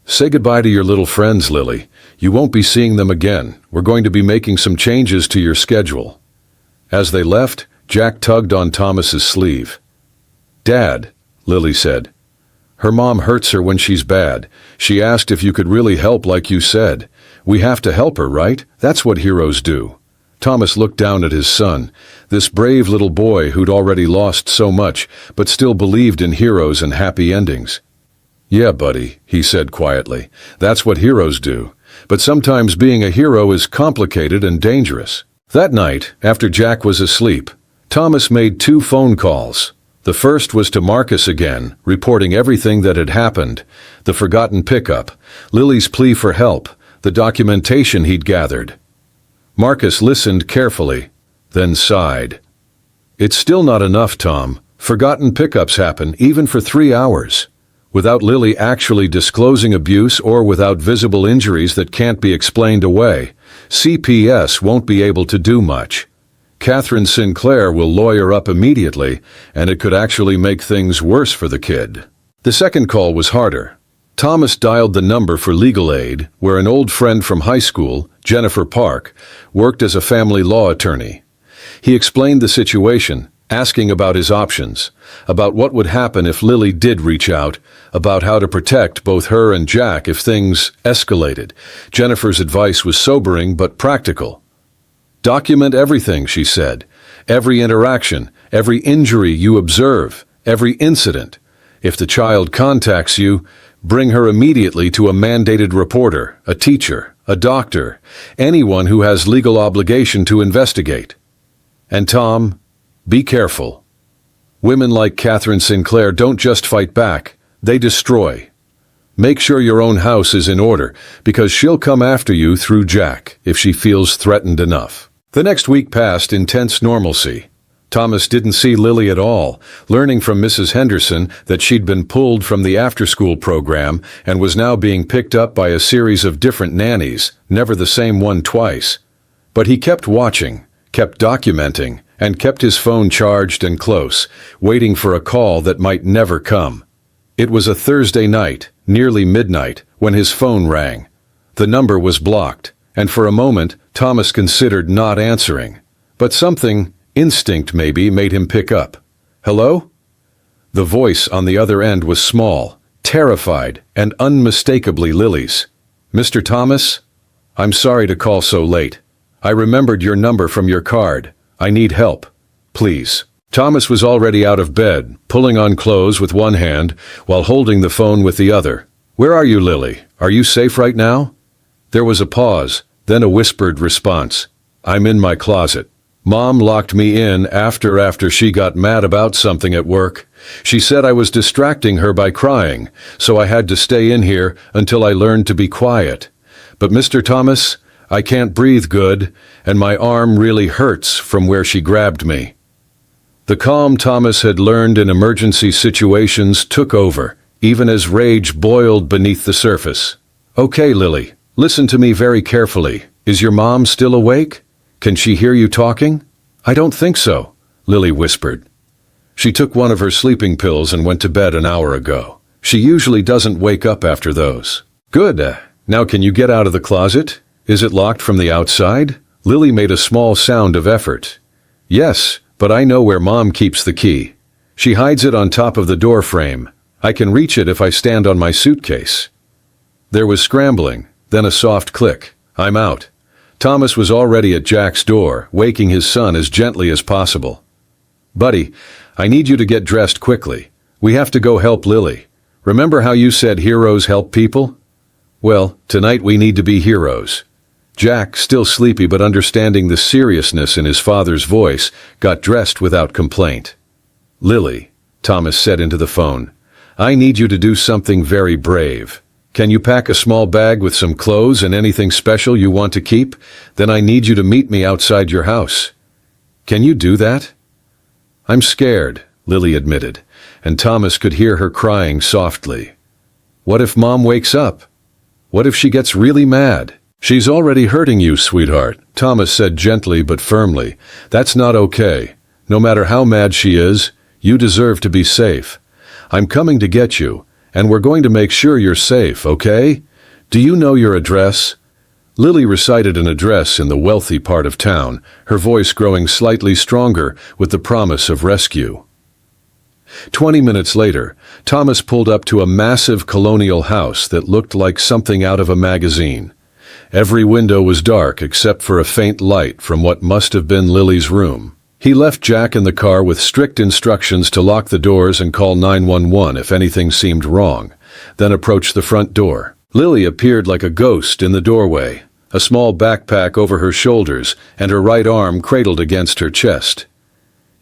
"Say goodbye to your little friends, Lily. You won't be seeing them again. We're going to be making some changes to your schedule." As they left, Jack tugged on Thomas's sleeve. "Dad," Lily said. "Her mom hurts her when she's bad. She asked if you could really help like you said. We have to help her, right? That's what heroes do." Thomas looked down at his son, this brave little boy who'd already lost so much, but still believed in heroes and happy endings. "Yeah, buddy," he said quietly. "That's what heroes do. But sometimes being a hero is complicated and dangerous." That night, after Jack was asleep, Thomas made 2 phone calls. The first was to Marcus again, reporting everything that had happened, the forgotten pickup, Lily's plea for help, the documentation he'd gathered. Marcus listened carefully, then sighed. "It's still not enough, Tom. Forgotten pickups happen even for 3 hours. Without Lily actually disclosing abuse or without visible injuries that can't be explained away, CPS won't be able to do much. Catherine Sinclair will lawyer up immediately, and it could actually make things worse for the kid." The second call was harder. Thomas dialed the number for legal aid, where an old friend from high school, Jennifer Park, worked as a family law attorney. He explained the situation, asking about his options, about what would happen if Lily did reach out, about how to protect both her and Jack if things escalated. Jennifer's advice was sobering but practical. "Document everything," she said. "Every interaction, every injury you observe, every incident. If the child contacts you, bring her immediately to a mandated reporter, a teacher, a doctor, anyone who has legal obligation to investigate. And Tom, be careful. Women like Catherine Sinclair don't just fight back, they destroy. Make sure your own house is in order, because she'll come after you through Jack if she feels threatened enough." The next week passed in tense normalcy. Thomas didn't see Lily at all, learning from Mrs. Henderson that she'd been pulled from the after-school program and was now being picked up by a series of different nannies, never the same one twice. But he kept watching, kept documenting, and kept his phone charged and close, waiting for a call that might never come. It was a Thursday night, nearly midnight, when his phone rang. The number was blocked, and for a moment Thomas considered not answering. But something, instinct maybe, made him pick up. "Hello?" The voice on the other end was small, terrified, and unmistakably Lily's. "Mr. Thomas? I'm sorry to call so late. I remembered your number from your card. I need help. Please." Thomas was already out of bed, pulling on clothes with one hand while holding the phone with the other. "Where are you, Lily? Are you safe right now?" There was a pause, then a whispered response. "I'm in my closet. Mom locked me in after she got mad about something at work. She said I was distracting her by crying, so I had to stay in here until I learned to be quiet. But Mr. Thomas, I can't breathe good, and my arm really hurts from where she grabbed me." The calm Thomas had learned in emergency situations took over, even as rage boiled beneath the surface. "Okay, Lily, listen to me very carefully. Is your mom still awake? Can she hear you talking?" "I don't think so," Lily whispered. "She took one of her sleeping pills and went to bed an hour ago. She usually doesn't wake up after those." "Good. Now can you get out of the closet? Is it locked from the outside?" Lily made a small sound of effort. "Yes, but I know where Mom keeps the key. She hides it on top of the door frame. I can reach it if I stand on my suitcase." There was scrambling, then a soft click. "I'm out." Thomas was already at Jack's door, waking his son as gently as possible. "Buddy, I need you to get dressed quickly. We have to go help Lily. Remember how you said heroes help people? Well, tonight we need to be heroes." Jack, still sleepy but understanding the seriousness in his father's voice, got dressed without complaint. "Lily," Thomas said into the phone, "I need you to do something very brave. Can you pack a small bag with some clothes and anything special you want to keep? Then I need you to meet me outside your house. Can you do that?" "I'm scared," Lily admitted, and Thomas could hear her crying softly. "What if Mom wakes up? What if she gets really mad? She's already hurting you, sweetheart, Thomas said gently but firmly. That's not okay. No matter how mad she is, you deserve to be safe. I'm coming to get you, and we're going to make sure you're safe, okay? Do you know your address? Lily recited an address in the wealthy part of town, her voice growing slightly stronger with the promise of rescue. 20 minutes later, Thomas pulled up to a massive colonial house that looked like something out of a magazine. Every window was dark except for a faint light from what must have been Lily's room. He left Jack in the car with strict instructions to lock the doors and call 911 if anything seemed wrong, then approached the front door. Lily appeared like a ghost in the doorway, a small backpack over her shoulders and her right arm cradled against her chest.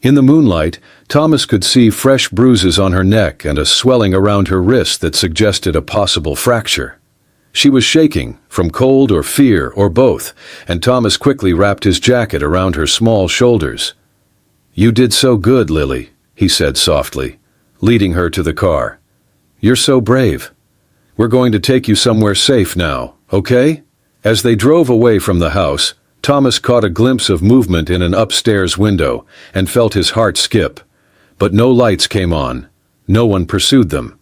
In the moonlight, Thomas could see fresh bruises on her neck and a swelling around her wrist that suggested a possible fracture. She was shaking, from cold or fear or both, and Thomas quickly wrapped his jacket around her small shoulders. "You did so good, Lily," he said softly, leading her to the car. "You're so brave. We're going to take you somewhere safe now, okay?" As they drove away from the house, Thomas caught a glimpse of movement in an upstairs window and felt his heart skip. But no lights came on. No one pursued them.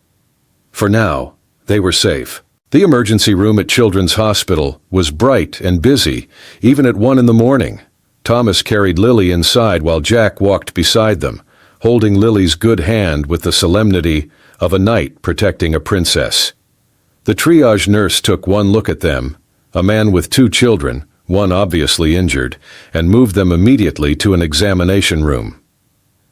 For now, they were safe. The emergency room at Children's Hospital was bright and busy, even at 1 in the morning. Thomas carried Lily inside while Jack walked beside them, holding Lily's good hand with the solemnity of a knight protecting a princess. The triage nurse took one look at them, a man with 2 children, one obviously injured, and moved them immediately to an examination room.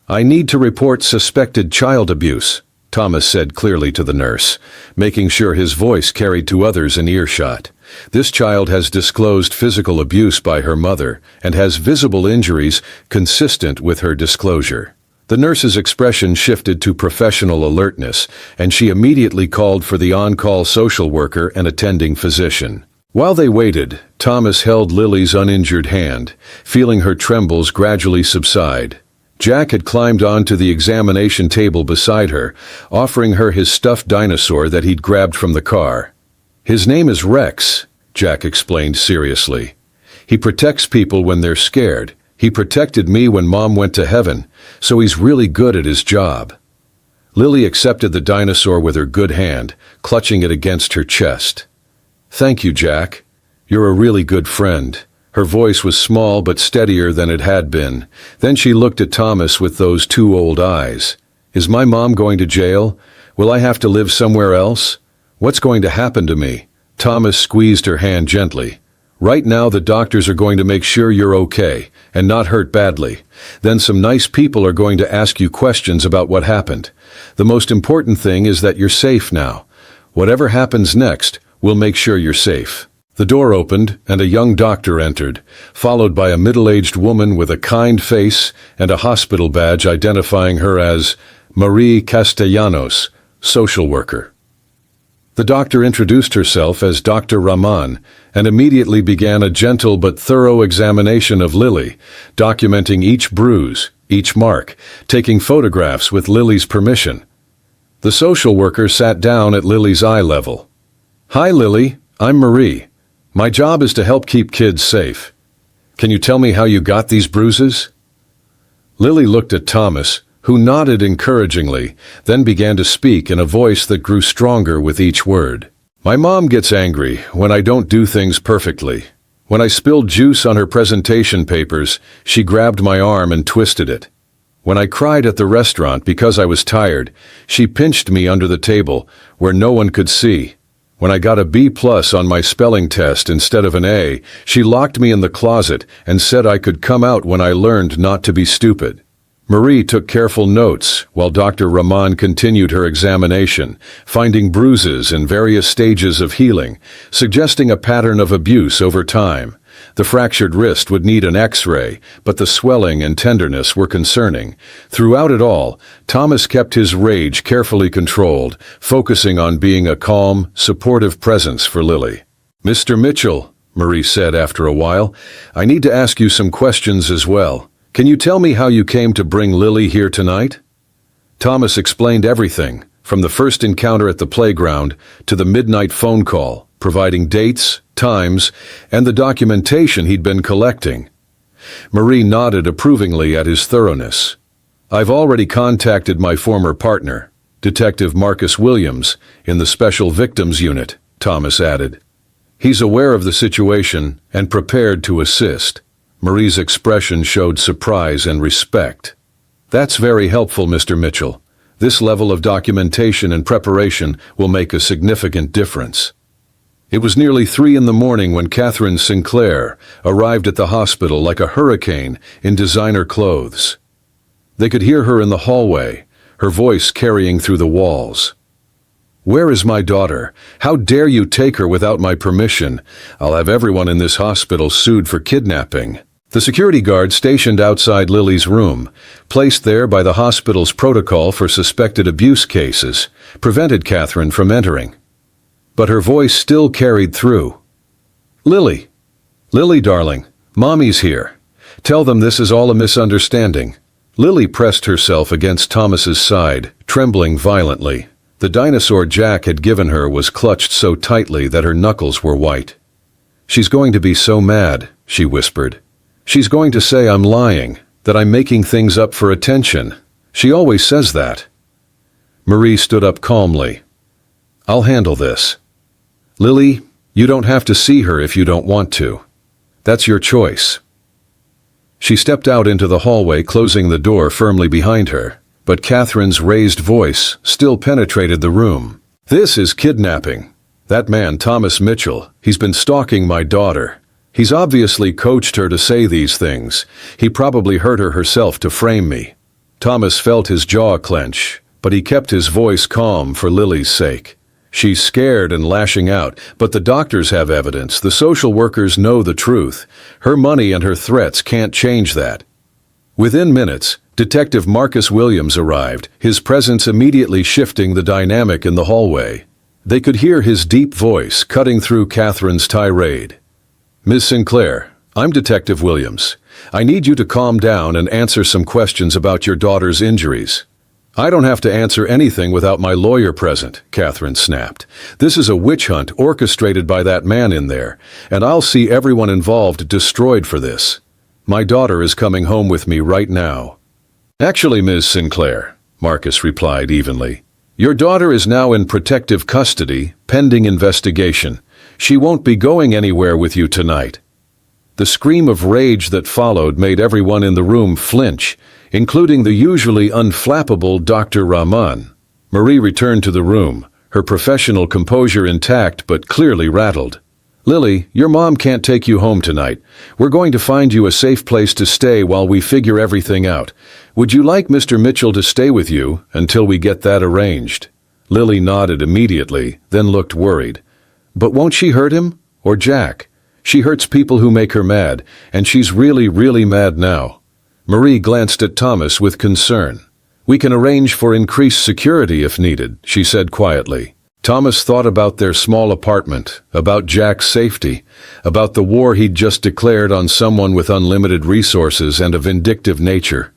"I need to report suspected child abuse," Thomas said clearly to the nurse, making sure his voice carried to others in earshot. "This child has disclosed physical abuse by her mother and has visible injuries consistent with her disclosure." The nurse's expression shifted to professional alertness, and she immediately called for the on-call social worker and attending physician. While they waited, Thomas held Lily's uninjured hand, feeling her trembles gradually subside. Jack had climbed onto the examination table beside her, offering her his stuffed dinosaur that he'd grabbed from the car. "His name is Rex," Jack explained seriously. "He protects people when they're scared. He protected me when Mom went to heaven, so he's really good at his job." Lily accepted the dinosaur with her good hand, clutching it against her chest. "Thank you, Jack. You're a really good friend." Her voice was small but steadier than it had been. Then she looked at Thomas with those 2 old eyes. "Is my mom going to jail? Will I have to live somewhere else? What's going to happen to me?" Thomas squeezed her hand gently. "Right now the doctors are going to make sure you're okay and not hurt badly. Then some nice people are going to ask you questions about what happened. The most important thing is that you're safe now. Whatever happens next, we'll make sure you're safe." The door opened, and a young doctor entered, followed by a middle-aged woman with a kind face and a hospital badge identifying her as Marie Castellanos, social worker. The doctor introduced herself as Dr. Rahman and immediately began a gentle but thorough examination of Lily, documenting each bruise, each mark, taking photographs with Lily's permission. The social worker sat down at Lily's eye level. "Hi, Lily. I'm Marie. My job is to help keep kids safe. Can you tell me how you got these bruises?" Lily looked at Thomas, who nodded encouragingly, then began to speak in a voice that grew stronger with each word. "My mom gets angry when I don't do things perfectly. When I spilled juice on her presentation papers, she grabbed my arm and twisted it. When I cried at the restaurant because I was tired, she pinched me under the table where no one could see. When I got a B+ on my spelling test instead of an A, she locked me in the closet and said I could come out when I learned not to be stupid." Marie took careful notes while Dr. Rahman continued her examination, finding bruises in various stages of healing, suggesting a pattern of abuse over time. The fractured wrist would need an X-ray, but the swelling and tenderness were concerning. Throughout it all, Thomas kept his rage carefully controlled, focusing on being a calm, supportive presence for Lily. "Mr. Mitchell," Marie said after a while, "I need to ask you some questions as well. Can you tell me how you came to bring Lily here tonight?" Thomas explained everything, from the first encounter at the playground to the midnight phone call, providing dates, times, and the documentation he'd been collecting. Marie nodded approvingly at his thoroughness. "I've already contacted my former partner, Detective Marcus Williams, in the Special Victims Unit," Thomas added. "He's aware of the situation and prepared to assist." Marie's expression showed surprise and respect. "That's very helpful, Mr. Mitchell. This level of documentation and preparation will make a significant difference." It was nearly 3 in the morning when Catherine Sinclair arrived at the hospital like a hurricane in designer clothes. They could hear her in the hallway, her voice carrying through the walls. "Where is my daughter? How dare you take her without my permission? I'll have everyone in this hospital sued for kidnapping." The security guard stationed outside Lily's room, placed there by the hospital's protocol for suspected abuse cases, prevented Catherine from entering. But her voice still carried through. "Lily! Lily, darling, Mommy's here. Tell them this is all a misunderstanding." Lily pressed herself against Thomas's side, trembling violently. The dinosaur Jack had given her was clutched so tightly that her knuckles were white. "She's going to be so mad," she whispered. "She's going to say I'm lying, that I'm making things up for attention. She always says that." Marie stood up calmly. "I'll handle this. Lily, you don't have to see her if you don't want to. That's your choice." She stepped out into the hallway, closing the door firmly behind her, but Catherine's raised voice still penetrated the room. "This is kidnapping. That man, Thomas Mitchell, he's been stalking my daughter. He's obviously coached her to say these things. He probably heard her herself to frame me." Thomas felt his jaw clench, but he kept his voice calm for Lily's sake. "She's scared and lashing out, but the doctors have evidence. The social workers know the truth. Her money and her threats can't change that." Within minutes, Detective Marcus Williams arrived, his presence immediately shifting the dynamic in the hallway. They could hear his deep voice cutting through Catherine's tirade. "Ms. Sinclair, I'm Detective Williams. I need you to calm down and answer some questions about your daughter's injuries." "I don't have to answer anything without my lawyer present," Catherine snapped. "This is a witch hunt orchestrated by that man in there, and I'll see everyone involved destroyed for this. My daughter is coming home with me right now." "Actually, Ms. Sinclair," Marcus replied evenly, "your daughter is now in protective custody, pending investigation. She won't be going anywhere with you tonight." The scream of rage that followed made everyone in the room flinch, including the usually unflappable Dr. Rahman. Marie returned to the room, her professional composure intact but clearly rattled. "Lily, your mom can't take you home tonight. We're going to find you a safe place to stay while we figure everything out. Would you like Mr. Mitchell to stay with you until we get that arranged?" Lily nodded immediately, then looked worried. "But won't she hurt him? Or Jack? She hurts people who make her mad, and she's really mad now." Marie glanced at Thomas with concern. "We can arrange for increased security if needed," she said quietly. Thomas thought about their small apartment, about Jack's safety, about the war he'd just declared on someone with unlimited resources and a vindictive nature.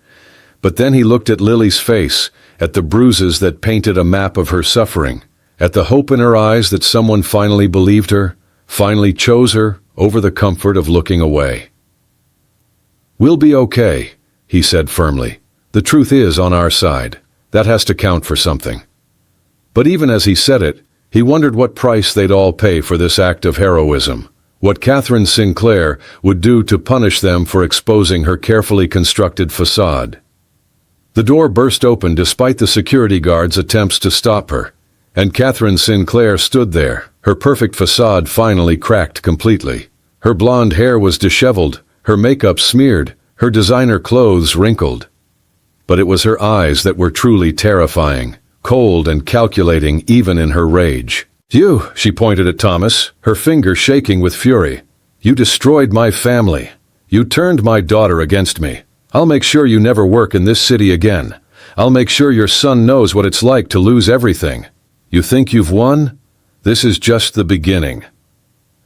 But then he looked at Lily's face, at the bruises that painted a map of her suffering, at the hope in her eyes that someone finally believed her, finally chose her over the comfort of looking away. "We'll be okay," he said firmly. "The truth is on our side. That has to count for something." But even as he said it, he wondered what price they'd all pay for this act of heroism, what Catherine Sinclair would do to punish them for exposing her carefully constructed facade. The door burst open despite the security guard's attempts to stop her, and Catherine Sinclair stood there, her perfect facade finally cracked completely. Her blonde hair was disheveled, her makeup smeared, her designer clothes wrinkled. But it was her eyes that were truly terrifying, cold and calculating even in her rage. "You," she pointed at Thomas, her finger shaking with fury. "You destroyed my family. You turned my daughter against me. I'll make sure you never work in this city again. I'll make sure your son knows what it's like to lose everything. You think you've won? This is just the beginning."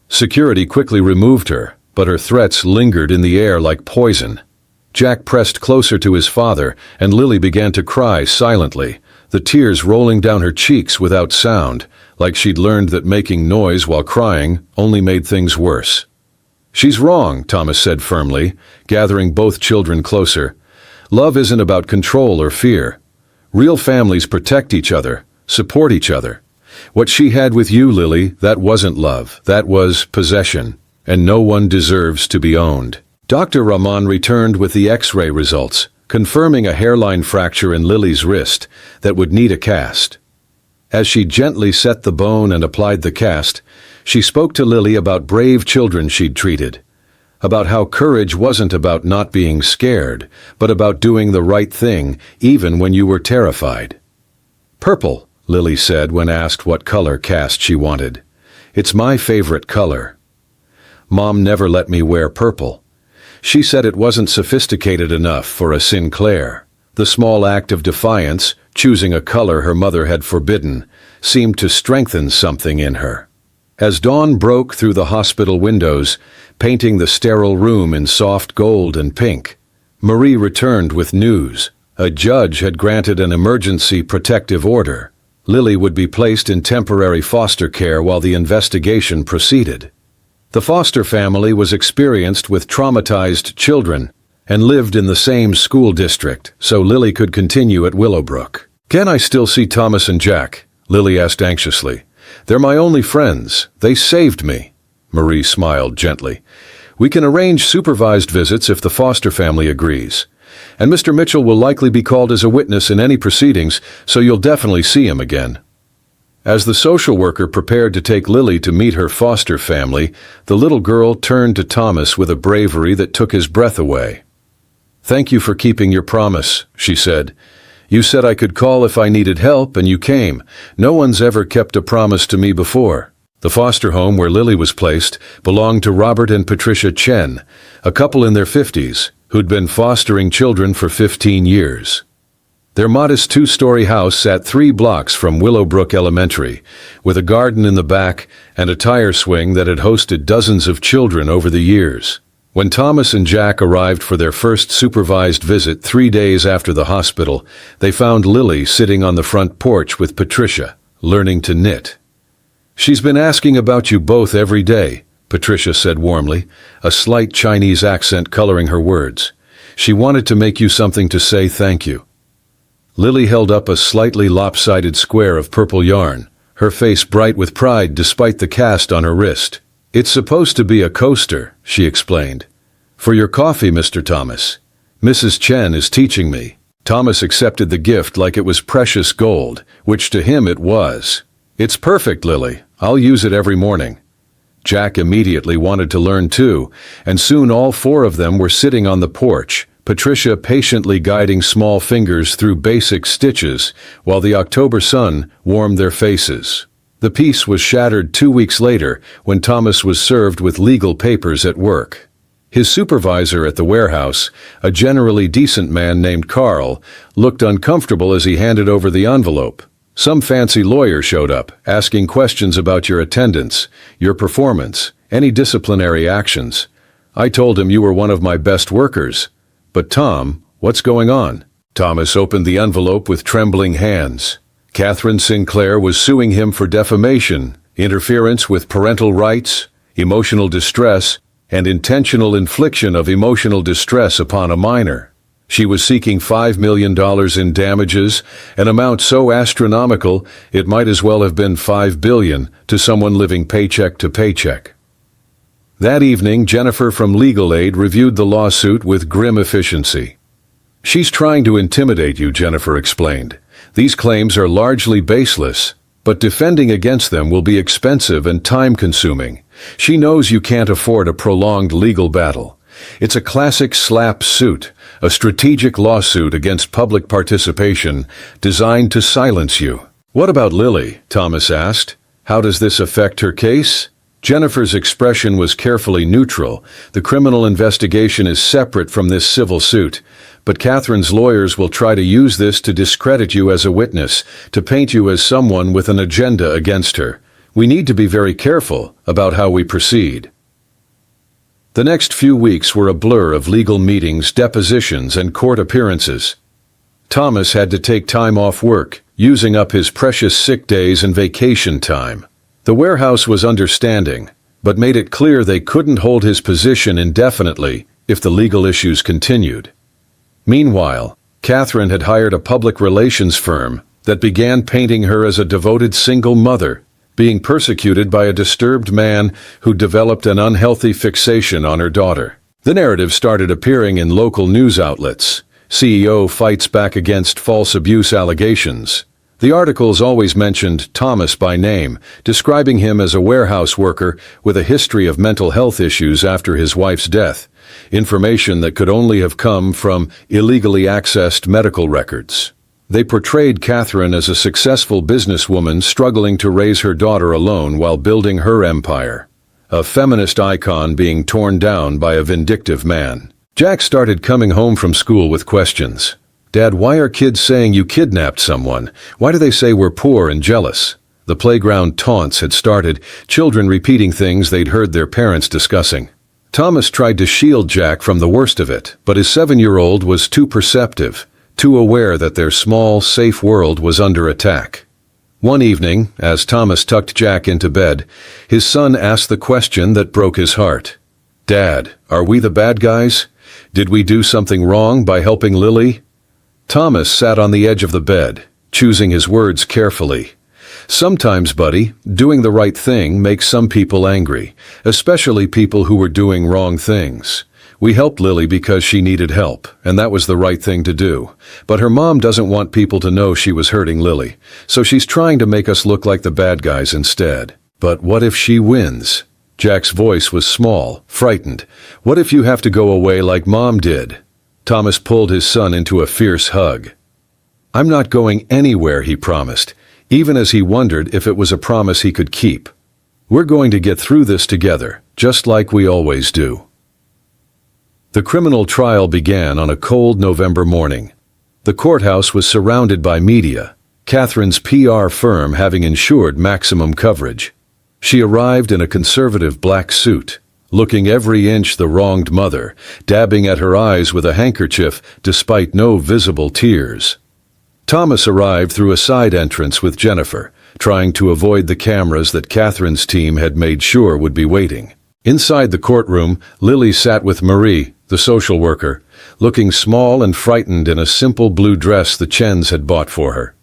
Security quickly removed her, but her threats lingered in the air like poison. Jack pressed closer to his father, and Lily began to cry silently, the tears rolling down her cheeks without sound, like she'd learned that making noise while crying only made things worse. "She's wrong," Thomas said firmly, gathering both children closer. "Love isn't about control or fear. Real families protect each other, support each other. What she had with you, Lily, that wasn't love, that was possession, and no one deserves to be owned." Dr. Rahman returned with the X-ray results, confirming a hairline fracture in Lily's wrist that would need a cast. As she gently set the bone and applied the cast, she spoke to Lily about brave children she'd treated, about how courage wasn't about not being scared, but about doing the right thing even when you were terrified. "Purple," Lily said when asked what color cast she wanted. "It's my favorite color. Mom never let me wear purple. She said it wasn't sophisticated enough for a Sinclair." The small act of defiance, choosing a color her mother had forbidden, seemed to strengthen something in her. As dawn broke through the hospital windows, painting the sterile room in soft gold and pink, Marie returned with news. A judge had granted an emergency protective order. Lily would be placed in temporary foster care while the investigation proceeded. The foster family was experienced with traumatized children and lived in the same school district, so Lily could continue at Willowbrook. "Can I still see Thomas and Jack?" Lily asked anxiously. "They're my only friends. They saved me." Marie smiled gently. "We can arrange supervised visits if the foster family agrees. And Mr. Mitchell will likely be called as a witness in any proceedings, so you'll definitely see him again." As the social worker prepared to take Lily to meet her foster family, the little girl turned to Thomas with a bravery that took his breath away. "Thank you for keeping your promise," she said. "You said I could call if I needed help, and you came. No one's ever kept a promise to me before." The foster home where Lily was placed belonged to Robert and Patricia Chen, a couple in their 50s, who'd been fostering children for 15 years. Their modest two-story house sat 3 blocks from Willowbrook Elementary, with a garden in the back and a tire swing that had hosted dozens of children over the years. When Thomas and Jack arrived for their first supervised visit 3 days after the hospital, they found Lily sitting on the front porch with Patricia, learning to knit. "She's been asking about you both every day," Patricia said warmly, a slight Chinese accent coloring her words. "She wanted to make you something to say thank you." Lily held up a slightly lopsided square of purple yarn, her face bright with pride despite the cast on her wrist. "It's supposed to be a coaster," she explained. "For your coffee, Mr. Thomas. Mrs. Chen is teaching me." Thomas accepted the gift like it was precious gold, which to him it was. "It's perfect, Lily. I'll use it every morning." Jack immediately wanted to learn too, and soon all 4 of them were sitting on the porch, Patricia patiently guiding small fingers through basic stitches while the October sun warmed their faces. The peace was shattered 2 weeks later when Thomas was served with legal papers at work. His supervisor at the warehouse, a generally decent man named Carl, looked uncomfortable as he handed over the envelope. Some fancy lawyer showed up, asking questions about your attendance, your performance, any disciplinary actions. "I told him you were one of my best workers." "But Tom, what's going on?" Thomas opened the envelope with trembling hands. Catherine Sinclair was suing him for defamation, interference with parental rights, emotional distress, and intentional infliction of emotional distress upon a minor. She was seeking $5 million in damages, an amount so astronomical it might as well have been $5 billion to someone living paycheck to paycheck. That evening, Jennifer from Legal Aid reviewed the lawsuit with grim efficiency. "She's trying to intimidate you," Jennifer explained. "These claims are largely baseless, but defending against them will be expensive and time-consuming. She knows you can't afford a prolonged legal battle. It's a classic slap suit, a strategic lawsuit against public participation designed to silence you." "What about Lily?" Thomas asked. "How does this affect her case?" Jennifer's expression was carefully neutral. "The criminal investigation is separate from this civil suit, but Catherine's lawyers will try to use this to discredit you as a witness, to paint you as someone with an agenda against her. We need to be very careful about how we proceed." The next few weeks were a blur of legal meetings, depositions, and court appearances. Thomas had to take time off work, using up his precious sick days and vacation time. The warehouse was understanding, but made it clear they couldn't hold his position indefinitely if the legal issues continued. Meanwhile, Catherine had hired a public relations firm that began painting her as a devoted single mother, being persecuted by a disturbed man who developed an unhealthy fixation on her daughter. The narrative started appearing in local news outlets. CEO fights back against false abuse allegations. The articles always mentioned Thomas by name, describing him as a warehouse worker with a history of mental health issues after his wife's death, information that could only have come from illegally accessed medical records. They portrayed Catherine as a successful businesswoman struggling to raise her daughter alone while building her empire, a feminist icon being torn down by a vindictive man. Jack started coming home from school with questions. "Dad, why are kids saying you kidnapped someone? Why do they say we're poor and jealous?" The playground taunts had started, children repeating things they'd heard their parents discussing. Thomas tried to shield Jack from the worst of it, but his 7-year-old was too perceptive, too aware that their small, safe world was under attack. One evening, as Thomas tucked Jack into bed, his son asked the question that broke his heart. "Dad, are we the bad guys? Did we do something wrong by helping Lily?" Thomas sat on the edge of the bed, choosing his words carefully. "Sometimes, buddy, doing the right thing makes some people angry, especially people who were doing wrong things. We helped Lily because she needed help, and that was the right thing to do. But her mom doesn't want people to know she was hurting Lily, so she's trying to make us look like the bad guys instead. But what if she wins?" Jack's voice was small, frightened. "What if you have to go away like Mom did?" Thomas pulled his son into a fierce hug. "I'm not going anywhere," he promised, even as he wondered if it was a promise he could keep. "We're going to get through this together, just like we always do." The criminal trial began on a cold November morning. The courthouse was surrounded by media, Catherine's PR firm having ensured maximum coverage. She arrived in a conservative black suit, looking every inch the wronged mother, dabbing at her eyes with a handkerchief despite no visible tears. Thomas arrived through a side entrance with Jennifer, trying to avoid the cameras that Catherine's team had made sure would be waiting. Inside the courtroom, Lily sat with Marie, the social worker, looking small and frightened in a simple blue dress the Chens had bought for her.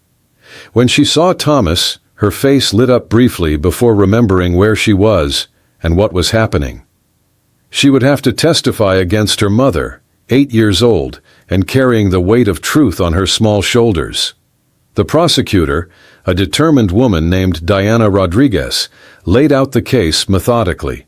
When she saw Thomas, her face lit up briefly before remembering where she was and what was happening. She would have to testify against her mother, 8 years old, and carrying the weight of truth on her small shoulders. The prosecutor, a determined woman named Diana Rodriguez, laid out the case methodically.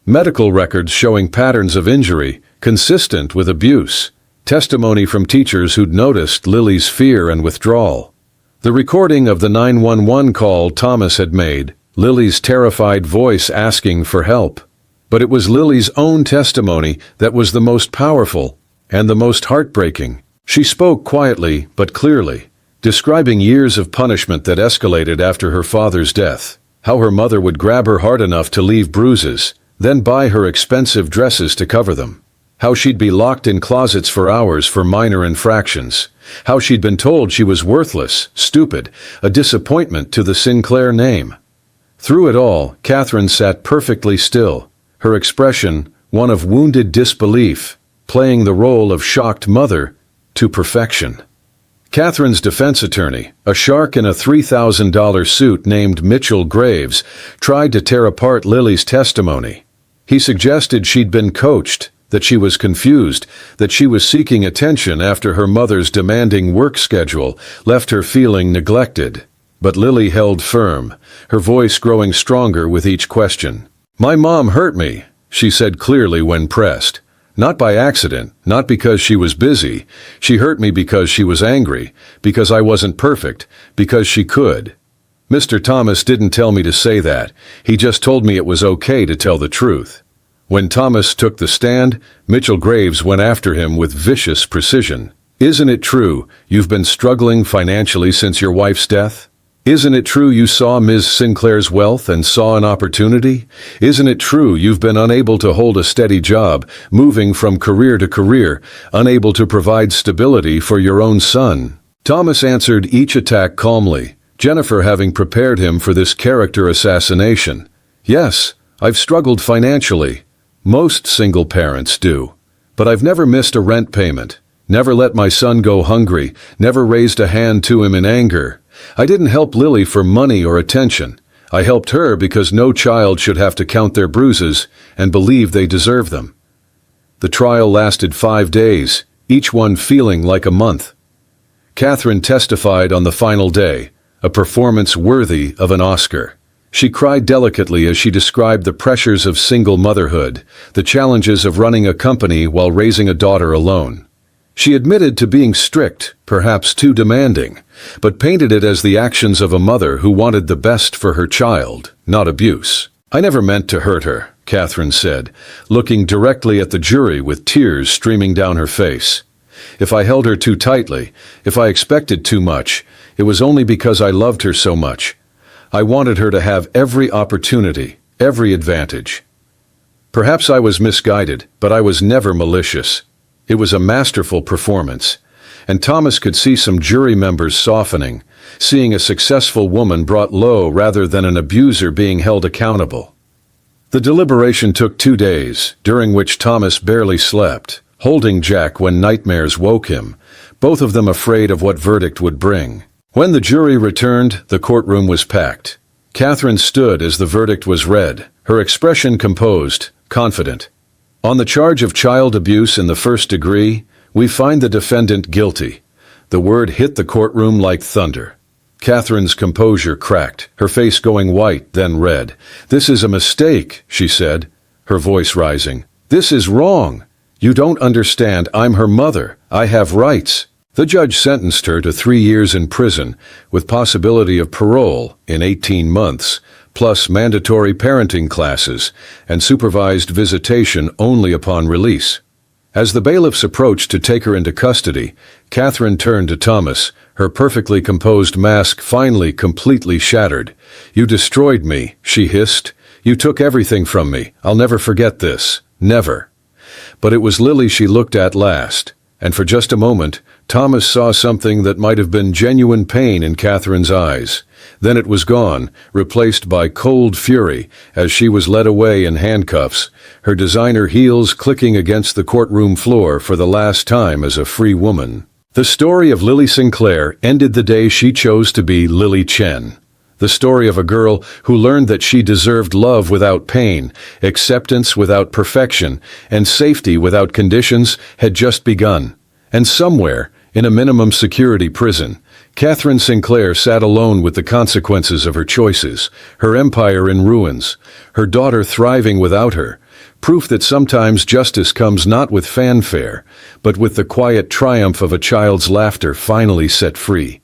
Medical records showing patterns of injury consistent with abuse, testimony from teachers who'd noticed Lily's fear and withdrawal. The recording of the 911 call Thomas had made, Lily's terrified voice asking for help. But it was Lily's own testimony that was the most powerful and the most heartbreaking. She spoke quietly but clearly, describing years of punishment that escalated after her father's death, how her mother would grab her hard enough to leave bruises, then buy her expensive dresses to cover them, how she'd be locked in closets for hours for minor infractions, how she'd been told she was worthless, stupid, a disappointment to the Sinclair name. Through it all, Catherine sat perfectly still, her expression one of wounded disbelief, playing the role of shocked mother to perfection. Catherine's defense attorney, a shark in a $3,000 suit named Mitchell Graves, tried to tear apart Lily's testimony. He suggested she'd been coached, that she was confused, that she was seeking attention after her mother's demanding work schedule left her feeling neglected. But Lily held firm, her voice growing stronger with each question. "My mom hurt me," she said clearly when pressed. "Not by accident, not because she was busy. She hurt me because she was angry, because I wasn't perfect, because she could. Mr. Thomas didn't tell me to say that. He just told me it was okay to tell the truth." When Thomas took the stand, Mitchell Graves went after him with vicious precision. "Isn't it true you've been struggling financially since your wife's death? Isn't it true you saw Ms. Sinclair's wealth and saw an opportunity? Isn't it true you've been unable to hold a steady job, moving from career to career, unable to provide stability for your own son? Thomas answered each attack calmly, Jennifer having prepared him for this character assassination. Yes, I've struggled financially. Most single parents do. But I've never missed a rent payment, never let my son go hungry, never raised a hand to him in anger. I didn't help Lily for money or attention. I helped her because no child should have to count their bruises and believe they deserve them. The trial lasted 5 days, each one feeling like a month. Catherine testified on the final day, a performance worthy of an Oscar. She cried delicately as she described the pressures of single motherhood, the challenges of running a company while raising a daughter alone. She admitted to being strict, perhaps too demanding, but painted it as the actions of a mother who wanted the best for her child, not abuse. I never meant to hurt her, Catherine said, looking directly at the jury with tears streaming down her face. If I held her too tightly, if I expected too much, it was only because I loved her so much. I wanted her to have every opportunity, every advantage. Perhaps I was misguided, but I was never malicious. It was a masterful performance, and Thomas could see some jury members softening, seeing a successful woman brought low rather than an abuser being held accountable. The deliberation took 2 days, during which Thomas barely slept, holding Jack when nightmares woke him, both of them afraid of what verdict would bring. When the jury returned, the courtroom was packed. Catherine stood as the verdict was read, her expression composed, confident. On the charge of child abuse in the first degree, we find the defendant guilty. The word hit the courtroom like thunder. Catherine's composure cracked, her face going white, then red. "This is a mistake," she said, her voice rising. "This is wrong. You don't understand. I'm her mother. I have rights." The judge sentenced her to 3 years in prison, with possibility of parole in 18 months, plus mandatory parenting classes and supervised visitation only upon release. As the bailiffs approached to take her into custody, Catherine turned to Thomas, her perfectly composed mask finally completely shattered. "You destroyed me," she hissed. "You took everything from me. I'll never forget this. Never." But it was Lily she looked at last, and for just a moment, Thomas saw something that might have been genuine pain in Catherine's eyes. Then it was gone, replaced by cold fury as she was led away in handcuffs, her designer heels clicking against the courtroom floor for the last time as a free woman. The story of Lily Sinclair ended the day she chose to be Lily Chen. The story of a girl who learned that she deserved love without pain, acceptance without perfection, and safety without conditions had just begun. And somewhere, in a minimum security prison, Catherine Sinclair sat alone with the consequences of her choices, her empire in ruins, her daughter thriving without her, proof that sometimes justice comes not with fanfare, but with the quiet triumph of a child's laughter finally set free.